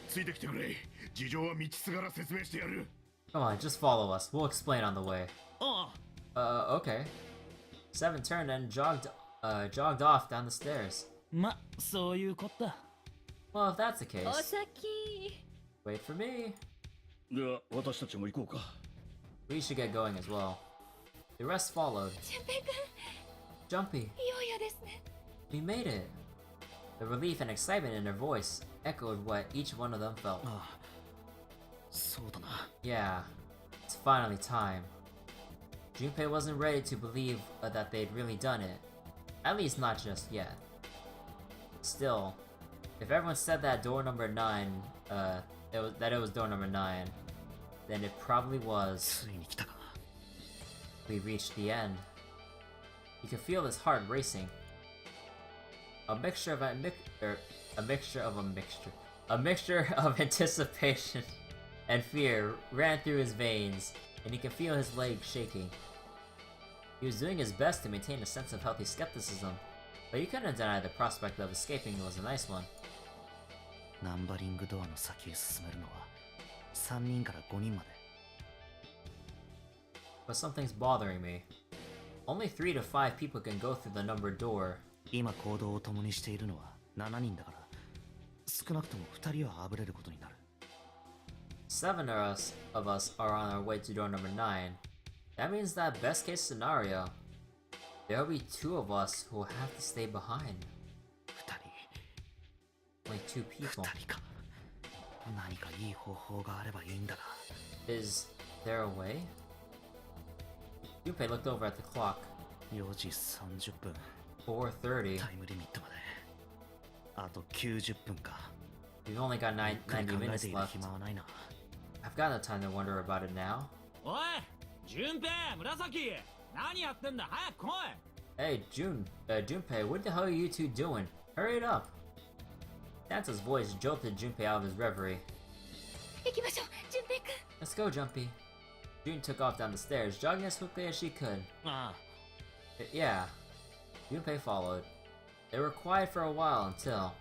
[SPEAKER 6] ついてきてくれ。事情は道すがら説明してやる。
[SPEAKER 1] Come on, just follow us. We'll explain on the way.
[SPEAKER 5] ああ
[SPEAKER 1] Okay. Seven turned and jogged off down the stairs.
[SPEAKER 5] ま、そういうこった
[SPEAKER 1] Well, if that's the case,
[SPEAKER 4] お先。
[SPEAKER 1] wait for me.
[SPEAKER 3] では私たちも行こうか
[SPEAKER 1] We should get going as well. The rest followed.
[SPEAKER 7] 淳平く
[SPEAKER 1] Jumpy,
[SPEAKER 7] ん、いよいよですね。
[SPEAKER 1] we made it. The relief and excitement in their voice echoed what each one of them felt.
[SPEAKER 5] ああそうだな
[SPEAKER 1] Yeah, it's finally time. Junpei wasn't ready to believe that they'd really done it. At least not just yet. Still, if everyone said that door number 9, that it was door number 9, then it probably was.
[SPEAKER 5] ついに来たか
[SPEAKER 1] We reached the end. He could feel his heart racing. A mixture of anticipation and fear ran through his veins, and he could feel his legs shaking. He was doing his best to maintain a sense of healthy skepticism, but he couldn't deny the prospect of escaping was a nice one.
[SPEAKER 5] ナンバリングドアの先へ進めるのは3人から5人まで。
[SPEAKER 1] But something's bothering me. Only 3 to 5 people can go through the numbered door.
[SPEAKER 5] 今行動を共にしているのは7人だから、少なくとも2人はあぶれることになる。
[SPEAKER 1] 7 of us are on our way to door number 9. That means that best case scenario, there will be 2 of us who will have to stay behind.
[SPEAKER 5] 2
[SPEAKER 1] Only 2 people.
[SPEAKER 5] 人か。何かいい方法があればいいんだが。
[SPEAKER 1] Is there a way? Junpei looked over at the clock.
[SPEAKER 5] 4時30分。
[SPEAKER 1] 4:30.
[SPEAKER 5] タイムリミットまで。あと90分か。
[SPEAKER 1] We've only got 90
[SPEAKER 5] 考え
[SPEAKER 1] minutes
[SPEAKER 5] ている
[SPEAKER 1] left.
[SPEAKER 5] 暇はないな。
[SPEAKER 1] I've got no time to wonder about it now.
[SPEAKER 8] おい、順平、紫、何やってんだ、早く来い。
[SPEAKER 1] Hey, Junpei, what the hell are you two doing? Hurry it up! Santa's voice jolted Junpei out of his reverie.
[SPEAKER 7] 行きましょう、順平くん。
[SPEAKER 1] Let's go, Jumpy. June took off down the stairs, jogging as quickly as she could.
[SPEAKER 5] ああ。
[SPEAKER 1] Yeah. Junpei followed. They were quiet for a while until...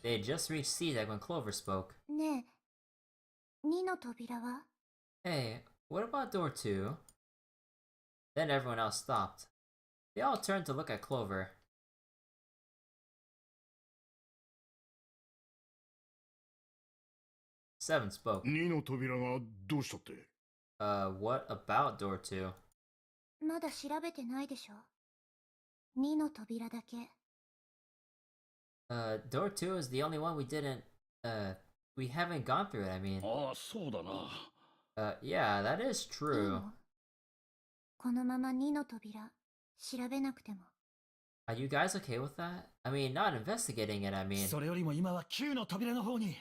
[SPEAKER 1] They had just reached C-Deck when Clover spoke.
[SPEAKER 7] ねえ、2の扉は？
[SPEAKER 1] Hey, what about door 2? Then everyone else stopped. They all turned to look at Clover. Seven spoke.
[SPEAKER 6] 2の扉がどうしたって？
[SPEAKER 1] What about door 2?
[SPEAKER 7] まだ調べてないでしょ。2の扉だけ。
[SPEAKER 1] Door 2 is the only one we didn't, we haven't gone through it, I mean.
[SPEAKER 3] ああ、そうだな。
[SPEAKER 1] Yeah, that is
[SPEAKER 7] いい
[SPEAKER 1] true.
[SPEAKER 7] の？このまま2の扉、調べなくても。
[SPEAKER 1] Are you guys okay with that? I mean, not investigating it, I mean.
[SPEAKER 8] それよりも今は9の扉の方に。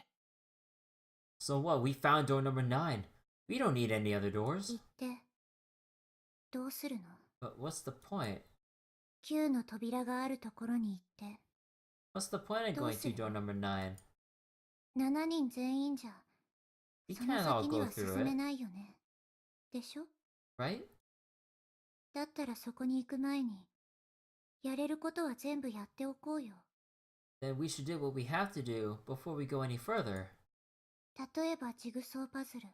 [SPEAKER 1] So what, we found door number 9. We don't need any other
[SPEAKER 7] 行
[SPEAKER 1] doors.
[SPEAKER 7] って、どうするの？
[SPEAKER 1] But what's the point?
[SPEAKER 7] 9の扉があるところに行って、
[SPEAKER 1] What's the point of going to door number 9?
[SPEAKER 7] 7人全員じゃ、
[SPEAKER 1] We
[SPEAKER 7] その
[SPEAKER 1] can't all
[SPEAKER 7] 先に
[SPEAKER 1] go
[SPEAKER 7] は進
[SPEAKER 1] through
[SPEAKER 7] め
[SPEAKER 1] it,
[SPEAKER 7] ないよね。でしょ？
[SPEAKER 1] right?
[SPEAKER 7] だったらそこに行く前に、やれることは全部やっておこうよ。
[SPEAKER 1] Then we should do what we have to do before we go any further.
[SPEAKER 7] 例えばジグソーパズル。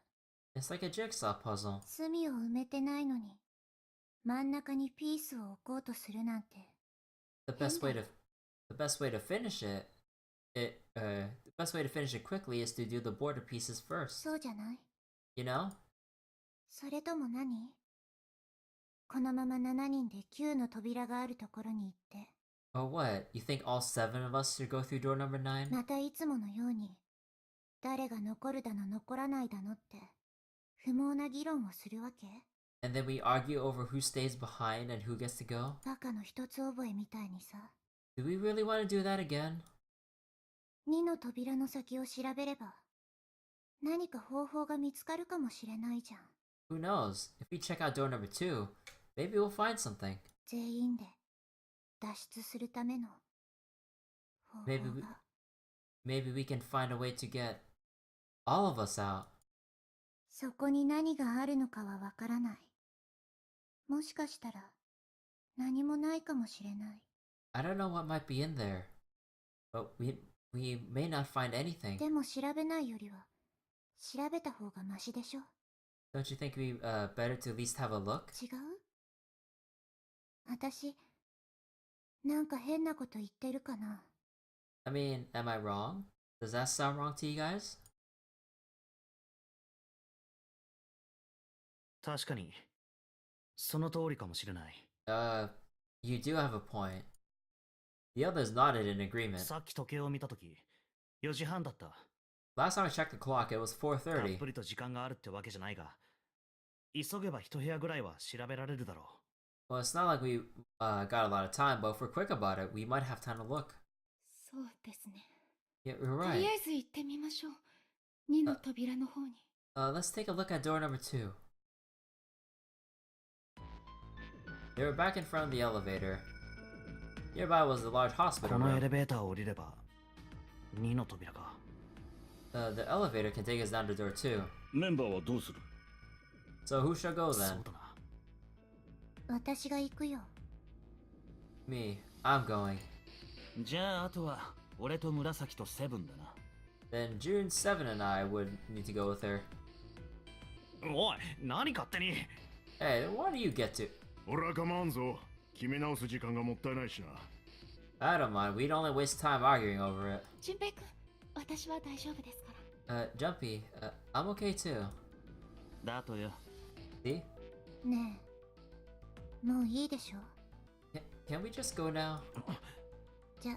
[SPEAKER 1] It's like a jigsaw puzzle.
[SPEAKER 7] 隅を埋めてないのに、真ん中にピースを置こうとするなんて。
[SPEAKER 1] The best way to finish it, the best way to finish it quickly is to do the border pieces first.
[SPEAKER 7] そうじゃない？
[SPEAKER 1] You know?
[SPEAKER 7] それとも何？このまま7人で9の扉があるところに行って、
[SPEAKER 1] Or what? You think all 7 of us should go through door number 9?
[SPEAKER 7] またいつものように、誰が残るだの残らないだのって、不毛な議論をするわけ？
[SPEAKER 1] And then we argue over who stays behind and who gets to go?
[SPEAKER 7] バカの一つ覚えみたいにさ。
[SPEAKER 1] Do we really want to do that again?
[SPEAKER 7] 2の扉の先を調べれば、何か方法が見つかるかもしれないじゃん。
[SPEAKER 1] Who knows? If we check out door number 2, maybe we'll find something.
[SPEAKER 7] 全員で脱出するための方法
[SPEAKER 1] Maybe
[SPEAKER 7] が。
[SPEAKER 1] maybe we can find a way to get all of us out.
[SPEAKER 7] そこに何があるのかはわからない。もしかしたら何もないかもしれない。
[SPEAKER 1] I don't know what might be in there, but we may not find anything.
[SPEAKER 7] でも調べないよりは調べた方がマシでしょ。
[SPEAKER 1] Don't you think we better to at least have a look?
[SPEAKER 7] 違う？私、なんか変なこと言ってるかな。
[SPEAKER 1] I mean, am I wrong? Does that sound wrong to you guys?
[SPEAKER 5] 確かに、その通りかもしれない。
[SPEAKER 1] You do have a point. The others nodded in agreement.
[SPEAKER 5] さっき時計を見たとき、4時半だった。
[SPEAKER 1] Last time I checked the clock, it was
[SPEAKER 5] たっ
[SPEAKER 1] 4:30.
[SPEAKER 5] ぷりと時間があるってわけじゃないが、急げば一部屋ぐらいは調べられるだろ
[SPEAKER 1] Well, it's not like we got a lot of time, but if we're quick about it, we might have time to look.
[SPEAKER 7] そうですね。
[SPEAKER 1] Yeah, you're
[SPEAKER 7] とり
[SPEAKER 1] right.
[SPEAKER 7] あえず行ってみましょう。2の扉の方に。
[SPEAKER 1] Let's take a look at door number 2. They were back in front of the elevator. Nearby was the large
[SPEAKER 5] う。こ
[SPEAKER 1] hospital
[SPEAKER 5] のエレ
[SPEAKER 1] room.
[SPEAKER 5] ベーターを降りれば、2の扉か。
[SPEAKER 1] The elevator can take us down to door 2.
[SPEAKER 3] メンバーはどうする？
[SPEAKER 1] So who shall go
[SPEAKER 5] そ
[SPEAKER 1] then?
[SPEAKER 5] うだな。
[SPEAKER 7] 私が行くよ。
[SPEAKER 1] Me. I'm going.
[SPEAKER 8] じゃああとは俺と紫とセブンだな。
[SPEAKER 1] Then June 7 and I would need to go with her.
[SPEAKER 5] おい、何勝手に。
[SPEAKER 1] Hey, then why do you get to?
[SPEAKER 6] 俺は構わんぞ。決め直す時間がもったいないしな。
[SPEAKER 1] I don't mind. We'd only waste time arguing over it.
[SPEAKER 7] 純平君、私は大丈夫ですから。
[SPEAKER 1] Jumpy, I'm okay too.
[SPEAKER 8] だとよ。
[SPEAKER 1] See?
[SPEAKER 7] ねえ、もういいでしょ。
[SPEAKER 1] Can we just go now?
[SPEAKER 7] じゃ、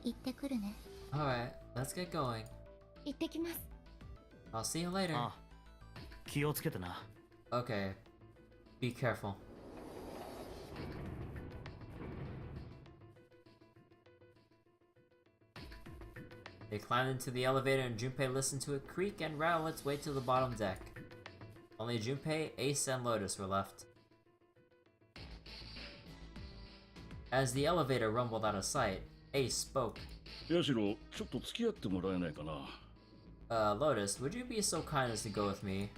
[SPEAKER 7] 行ってくるね。
[SPEAKER 1] Alright, let's get going.
[SPEAKER 7] 行ってきます。
[SPEAKER 1] I'll see you later.
[SPEAKER 5] ああ、気をつけてな。
[SPEAKER 1] Okay. Be careful. They climbed into the elevator and Junpei listened to it creak and rattle its way to the bottom deck. Only Junpei, Ace, and Lotus were left. As the elevator rumbled out of sight, Ace spoke.
[SPEAKER 3] ヤシロ、ちょっと付き合ってもらえないかな。
[SPEAKER 1] Lotus, would you be so kind as to go with me?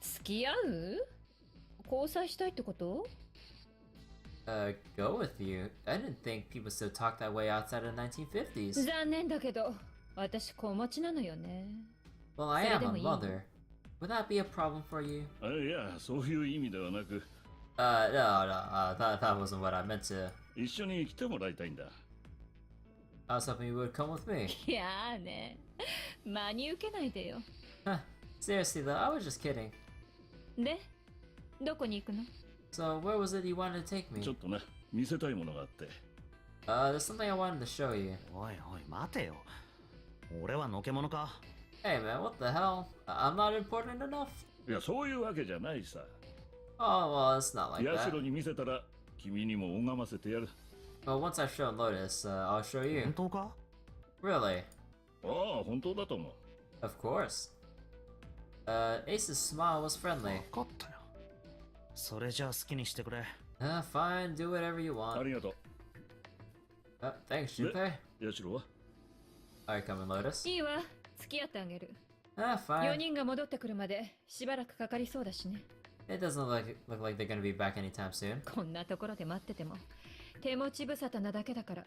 [SPEAKER 4] 付き合う？交際したいってこと？
[SPEAKER 1] Go with you? I didn't think people still talked that way outside of the 1950s.
[SPEAKER 4] 残念だけど、私子持ちなのよね。
[SPEAKER 1] Well, I am a
[SPEAKER 4] それでもいい？
[SPEAKER 1] mother. Would that be a problem for you?
[SPEAKER 3] いや、そういう意味ではなく、
[SPEAKER 1] No, that wasn't what I meant to.
[SPEAKER 3] 一緒に来てもらいたいんだ。
[SPEAKER 1] I was hoping you would come with me.
[SPEAKER 4] いやーね、真に受けないでよ。
[SPEAKER 1] Huh. Seriously though, I was just kidding.
[SPEAKER 4] で、どこに行くの？
[SPEAKER 1] So, where was it you wanted to take
[SPEAKER 3] ちょ
[SPEAKER 1] me?
[SPEAKER 3] っとね、見せたいものがあって。
[SPEAKER 1] There's something I wanted to show you.
[SPEAKER 5] おいおい、待てよ。俺はのけ者か。
[SPEAKER 1] Hey man, what the hell? I'm not important enough?
[SPEAKER 3] いや、そういうわけじゃないさ。
[SPEAKER 1] Oh, well, it's not like
[SPEAKER 3] ヤシ
[SPEAKER 1] that.
[SPEAKER 3] ロに見せたら、君にも拝ませてやる。
[SPEAKER 1] Well, once I've shown Lotus, I'll show
[SPEAKER 5] 本
[SPEAKER 1] you.
[SPEAKER 5] 当か？
[SPEAKER 1] Really?
[SPEAKER 3] ああ、本当だと思う。
[SPEAKER 1] Of course. Ace's smile was friendly.
[SPEAKER 5] 分かったよ。それじゃあ好きにしてくれ。
[SPEAKER 1] Fine, do whatever you
[SPEAKER 3] あ
[SPEAKER 1] want.
[SPEAKER 3] りがと
[SPEAKER 1] Thanks, Junpei.
[SPEAKER 3] う。ヤシロは
[SPEAKER 1] Are you coming, Lotus?
[SPEAKER 4] いいわ、付き合ってあげる。 4
[SPEAKER 1] Fine.
[SPEAKER 4] 人が戻ってくるまでしばらくかかりそうだしね。
[SPEAKER 1] It doesn't look like they're gonna be back anytime soon.
[SPEAKER 4] こんなところで待ってても手持ち無沙汰なだけだから。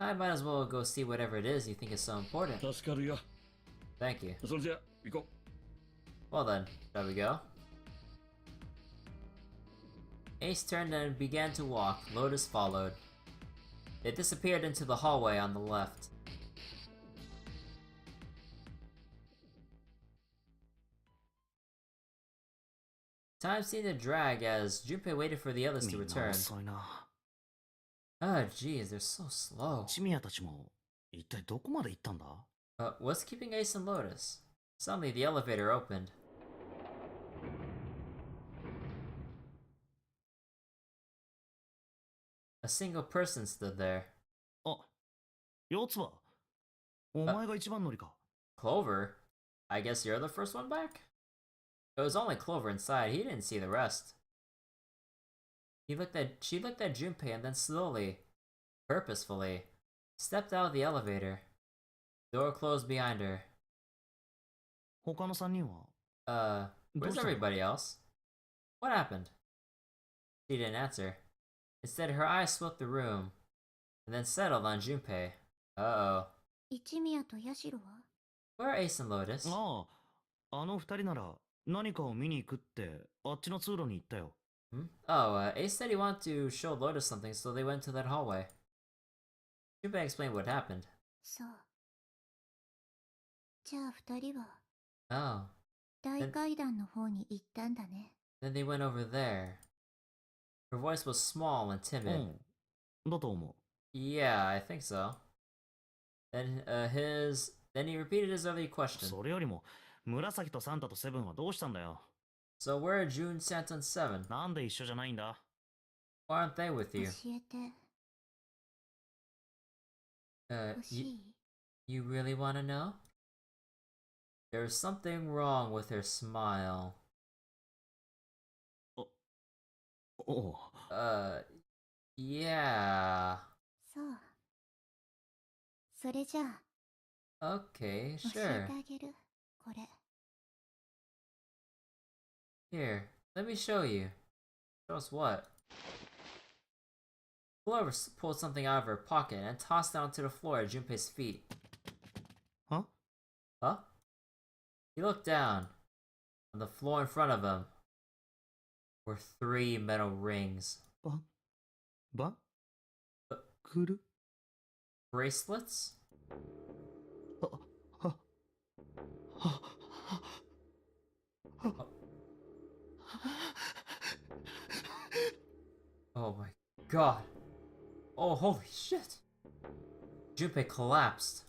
[SPEAKER 1] I might as well go see whatever it is you think is so important.
[SPEAKER 3] 助かるよ。
[SPEAKER 1] Thank you.
[SPEAKER 3] それじゃあ、行こ
[SPEAKER 1] Well then, shall we go? Ace turned and began to walk. Lotus followed. They disappeared into the hallway on the left. Time seemed to drag as Junpei waited for the others
[SPEAKER 5] み
[SPEAKER 1] to
[SPEAKER 5] んな
[SPEAKER 1] return.
[SPEAKER 5] 遅いな。
[SPEAKER 1] Oh jeez, they're so slow.
[SPEAKER 5] チミヤたちも一体どこまで行ったんだ？
[SPEAKER 1] What's keeping Ace and Lotus? Suddenly the elevator opened. A single person stood there.
[SPEAKER 5] あ、四つはお前が一番乗りか。
[SPEAKER 1] Clover? I guess you're the first one back? It was only Clover inside, he didn't see the rest. She looked at Junpei and then slowly, purposefully, stepped out of the elevator. Door closed behind her.
[SPEAKER 5] 他の三人はどう
[SPEAKER 1] Where's
[SPEAKER 5] したの？
[SPEAKER 1] everybody else? What happened? She didn't answer. Instead, her eyes swept the room, and then settled on Junpei. Uh-oh.
[SPEAKER 7] 一宮とヤシロは？
[SPEAKER 1] Where are Ace and Lotus?
[SPEAKER 5] ああ、あの二人なら何かを見に行くってあっちの通路に行ったよ。
[SPEAKER 1] Oh, Ace said he wanted to show Lotus something, so they went to that hallway. Junpei explained what happened.
[SPEAKER 7] そう。じゃあ二人は
[SPEAKER 1] Oh,
[SPEAKER 7] 大階段の方に行ったんだね。
[SPEAKER 1] then they went over there. Her voice was small and
[SPEAKER 5] う
[SPEAKER 1] timid.
[SPEAKER 5] ん。だと思
[SPEAKER 1] Yeah, I think so. Then he repeated his early
[SPEAKER 5] う。
[SPEAKER 1] question.
[SPEAKER 5] それよりも紫とサンタとセブンはどうしたんだよ。
[SPEAKER 1] So where are June, Santa, and Seven?
[SPEAKER 5] なんで一緒じゃないんだ？
[SPEAKER 1] Why aren't they with
[SPEAKER 7] 教
[SPEAKER 1] you?
[SPEAKER 7] えて ほし
[SPEAKER 1] You,
[SPEAKER 7] い？
[SPEAKER 1] you really want to know? There's something wrong with her smile.
[SPEAKER 5] おう。
[SPEAKER 1] Yeah.
[SPEAKER 7] そう。それじゃあ
[SPEAKER 1] Okay,
[SPEAKER 7] 教えて
[SPEAKER 1] sure.
[SPEAKER 7] あげる。これ。
[SPEAKER 1] Here, let me show you. Show us what? Clover pulled something out of her pocket and tossed it onto the floor at Junpei's feet.
[SPEAKER 5] Huh?
[SPEAKER 1] Huh? He looked down. On the floor in front of him were 3 metal rings.
[SPEAKER 5] Ba? Kuru?
[SPEAKER 1] Bracelets? Oh my god. Oh, holy shit. Junpei collapsed.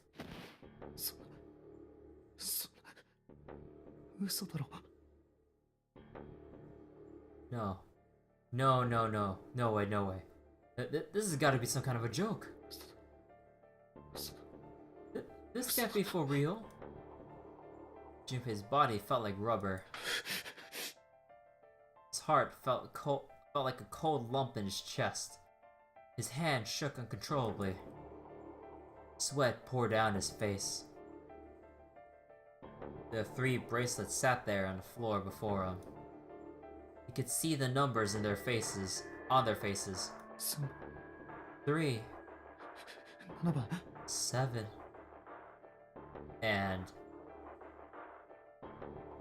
[SPEAKER 5] 嘘だろ。
[SPEAKER 1] No. No, no, no. No way, no way. This has got to be some kind of a joke. This can't be for real. Junpei's body felt like rubber. His heart felt like a cold lump in his chest. His hand shook uncontrollably. Sweat poured down his face. The 3 bracelets sat there on the floor before him. He could see the numbers in their faces, on their faces. 3, 7, and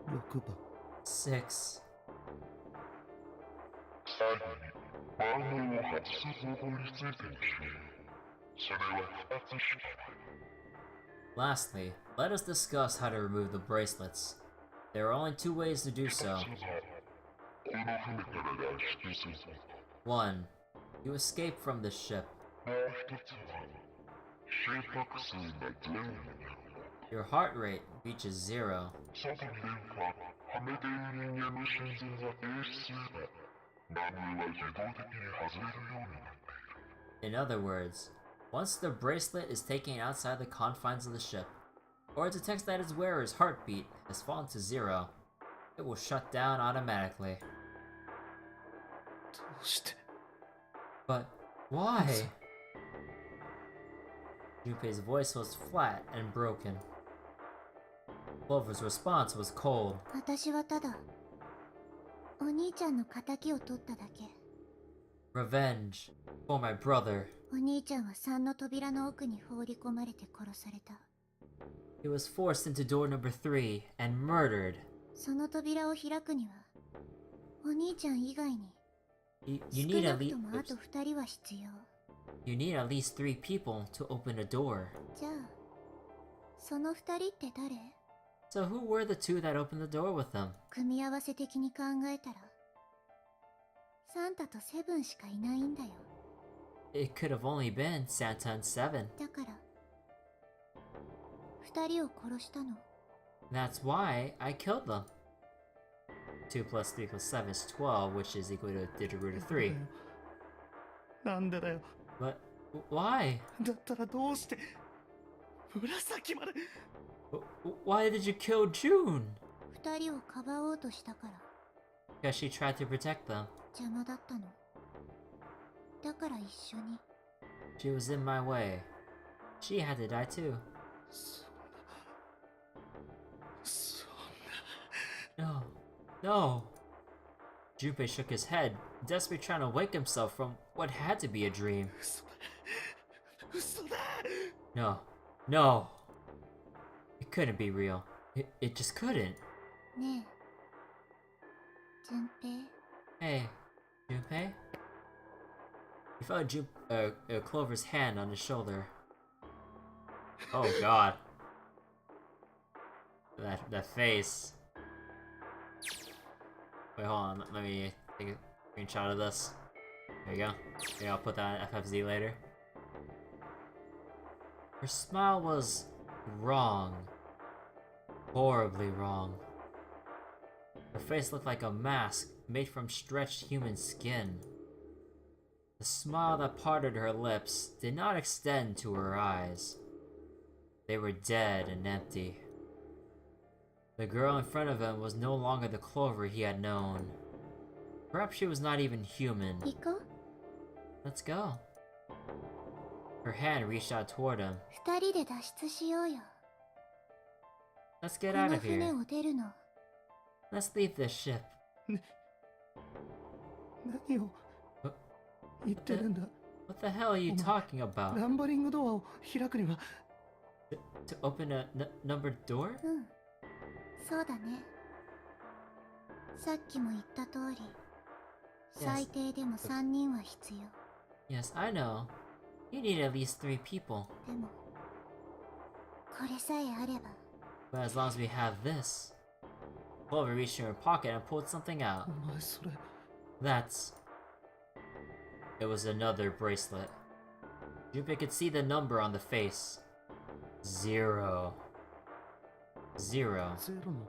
[SPEAKER 5] 6番。
[SPEAKER 1] 6. Lastly, let us discuss how to remove the bracelets. There are only 2 ways to do so. 1. You escape from the ship. Your heart rate reaches 0. In other words, once the bracelet is taken outside the confines of the ship, or it detects that its wearer's heartbeat has fallen to 0, it will shut down automatically.
[SPEAKER 5] どうして
[SPEAKER 1] But why? Junpei's voice was flat and broken. Clover's response was cold.
[SPEAKER 7] 私はただお兄ちゃんの仇を取っただけ。
[SPEAKER 1] Revenge for my brother.
[SPEAKER 7] お兄ちゃんは3の扉の奥に放り込まれて殺された。
[SPEAKER 1] He was forced into door number 3 and murdered.
[SPEAKER 7] その扉を開くにはお兄ちゃん以外に
[SPEAKER 1] You
[SPEAKER 7] 少
[SPEAKER 1] need
[SPEAKER 7] な
[SPEAKER 1] at
[SPEAKER 7] く
[SPEAKER 1] least
[SPEAKER 7] ともあと2人は必要。
[SPEAKER 1] you need at least 3 people to open a door.
[SPEAKER 7] じゃあその2人って誰？
[SPEAKER 1] So who were the 2 that opened the door with them?
[SPEAKER 7] 組み合わせ的に考えたらサンタとセブンしかいないんだよ。
[SPEAKER 1] It could have only been Santa and 7.
[SPEAKER 7] だから2人を殺したの。
[SPEAKER 1] That's why I killed them. 2 plus 3 plus 7 is 12, which is equal to digit root of 3.
[SPEAKER 5] なんでだよ。
[SPEAKER 1] But why?
[SPEAKER 5] だったらどうして紫まで。
[SPEAKER 1] Why did you kill June?
[SPEAKER 7] 2人をかばおうとしたから
[SPEAKER 1] Because she tried to protect them.
[SPEAKER 7] 邪魔だったの。だから一緒に。
[SPEAKER 1] She was in my way. She had to die too.
[SPEAKER 5] そん
[SPEAKER 1] No. No. Junpei shook his head, desperately trying to wake himself from what had to be a dream.
[SPEAKER 5] 嘘だ。
[SPEAKER 1] No. No. It couldn't be real. It just couldn't.
[SPEAKER 7] ねえ順平
[SPEAKER 1] Hey, Junpei? He felt Clover's hand on his shoulder. Oh god. That face. Wait, hold on. Let me take a screenshot of this. There you go. Maybe I'll put that in FFZ later. Her smile was wrong. Horribly wrong. Her face looked like a mask made from stretched human skin. The smile that parted her lips did not extend to her eyes. They were dead and empty. The girl in front of him was no longer the Clover he had known. Perhaps she was not even human.
[SPEAKER 7] 行こう。
[SPEAKER 1] Let's go. Her hand reached out toward him.
[SPEAKER 7] 2人で脱出しようよ。
[SPEAKER 1] Let's
[SPEAKER 7] こ
[SPEAKER 1] get out
[SPEAKER 7] の
[SPEAKER 1] of
[SPEAKER 7] 船
[SPEAKER 1] here.
[SPEAKER 7] を出るの。
[SPEAKER 1] Let's leave this ship.
[SPEAKER 6] 何を言ってるんだ。
[SPEAKER 1] What the hell are you talking about?
[SPEAKER 6] ナンバリングドアを開くには
[SPEAKER 1] To open a numbered door?
[SPEAKER 7] うんそうだね。さっきも言った通り、最低でも3人は必要。
[SPEAKER 1] Yes, I know. You need at least 3 people.
[SPEAKER 7] でもこれさえあれば。
[SPEAKER 1] But as long as we have this. Clover reached in her pocket and pulled something out.
[SPEAKER 6] お前それ
[SPEAKER 1] That's... It was another bracelet. Junpei could see the number on the face. 0. 0.
[SPEAKER 6] ゼロの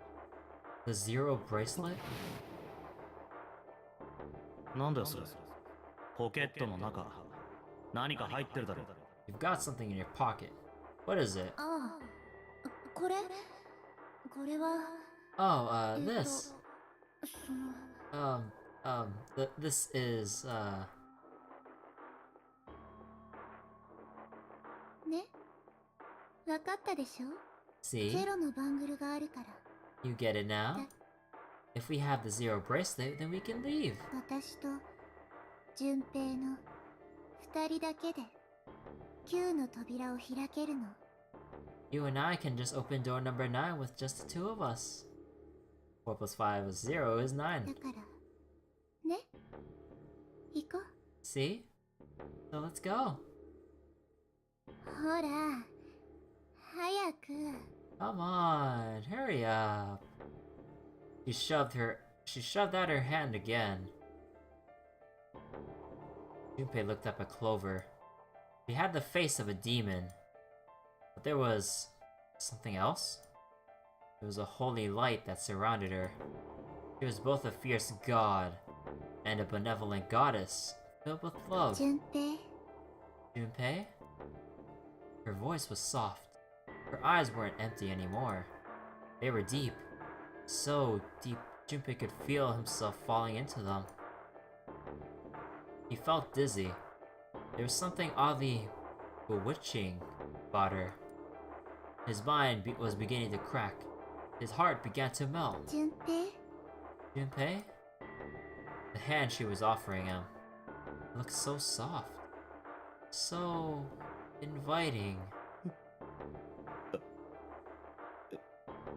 [SPEAKER 1] The 0 bracelet?
[SPEAKER 5] なんだよそれ。ポケットの中何か入ってるだろ。
[SPEAKER 1] You've got something in your pocket. What is it?
[SPEAKER 7] ああこれは
[SPEAKER 1] Oh, this.
[SPEAKER 7] その
[SPEAKER 1] This is,
[SPEAKER 7] ねわかったでしょ。
[SPEAKER 1] see?
[SPEAKER 7] ゼロのバングルがあるから。
[SPEAKER 1] You get it now? If we have the 0 bracelet, then we can leave.
[SPEAKER 7] 私と順平の2人だけで9の扉を開けるの。
[SPEAKER 1] You and I can just open door number 9 with just the 2 of us. 4 plus 5 is 0 is 9.
[SPEAKER 7] だからね行こう。
[SPEAKER 1] See? So let's go.
[SPEAKER 7] ほら早く。
[SPEAKER 1] Come on, hurry up. She shoved out her hand again. Junpei looked up at Clover. She had the face of a demon. But there was something else? There was a holy light that surrounded her. She was both a fierce god and a benevolent goddess filled with love.
[SPEAKER 7] 順平
[SPEAKER 1] Junpei? Her voice was soft. Her eyes weren't empty anymore. They were deep. So deep, Junpei could feel himself falling into them. He felt dizzy. There was something oddly bewitching about her. His mind was beginning to crack. His heart began to melt.
[SPEAKER 7] 順平
[SPEAKER 1] Junpei? The hand she was offering him looked so soft. So inviting.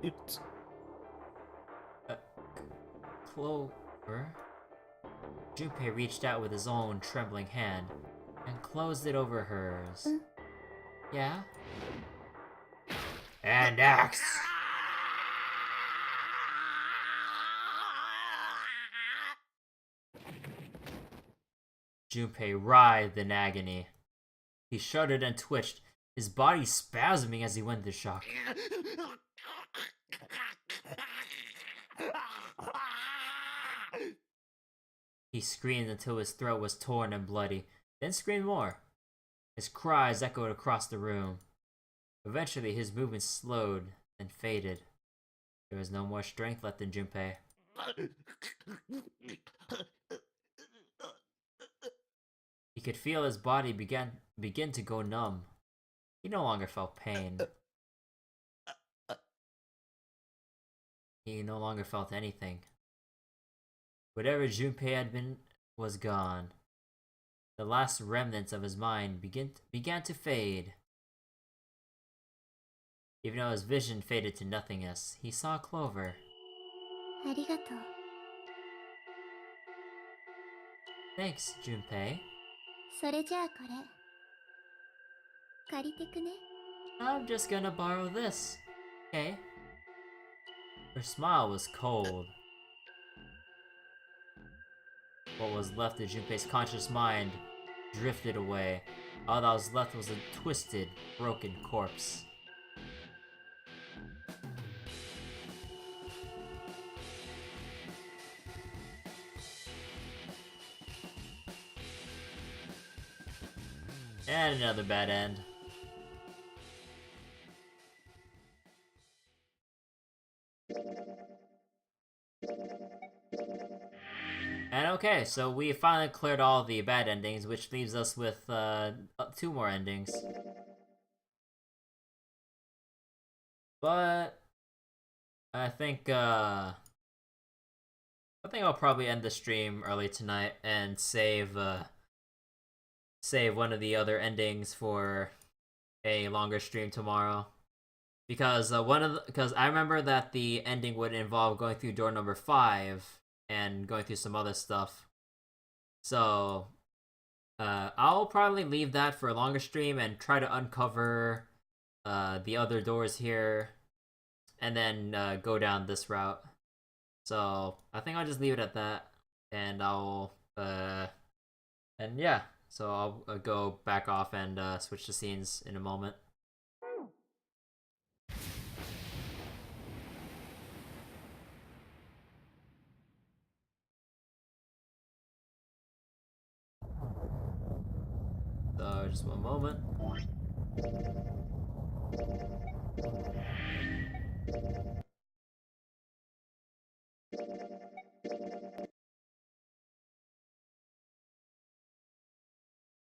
[SPEAKER 6] It's
[SPEAKER 1] Clover? Junpei reached out with his own trembling hand and closed it over hers. Yeah? And axe! Junpei writhed in agony. He shuddered and twitched, his body spasming as he went into shock. He screamed until his throat was torn and bloody, then screamed more. His cries echoed across the room. Eventually, his movements slowed and faded. There was no more strength left in Junpei. He could feel his body begin to go numb. He no longer felt pain. He no longer felt anything. Whatever Junpei had been was gone. The last remnants of his mind began to fade. Even though his vision faded to nothingness, he saw Clover.
[SPEAKER 7] ありがとう。
[SPEAKER 1] Thanks, Junpei.
[SPEAKER 7] それじゃあこれ借りてくね。
[SPEAKER 1] I'm just gonna borrow this, okay? Her smile was cold. What was left of Junpei's conscious mind drifted away. All that was left was a twisted, broken corpse. And another bad end. And okay, so we finally cleared all the bad endings, which leaves us with 2 more endings. But I think I think I'll probably end the stream early tonight and save one of the other endings for a longer stream tomorrow. Because because I remember that the ending would involve going through door number 5 and going through some other stuff. So I'll probably leave that for a longer stream and try to uncover the other doors here and then go down this route. So I think I'll just leave it at that, and I'll and yeah, so I'll go back off and switch the scenes in a moment. So just one moment.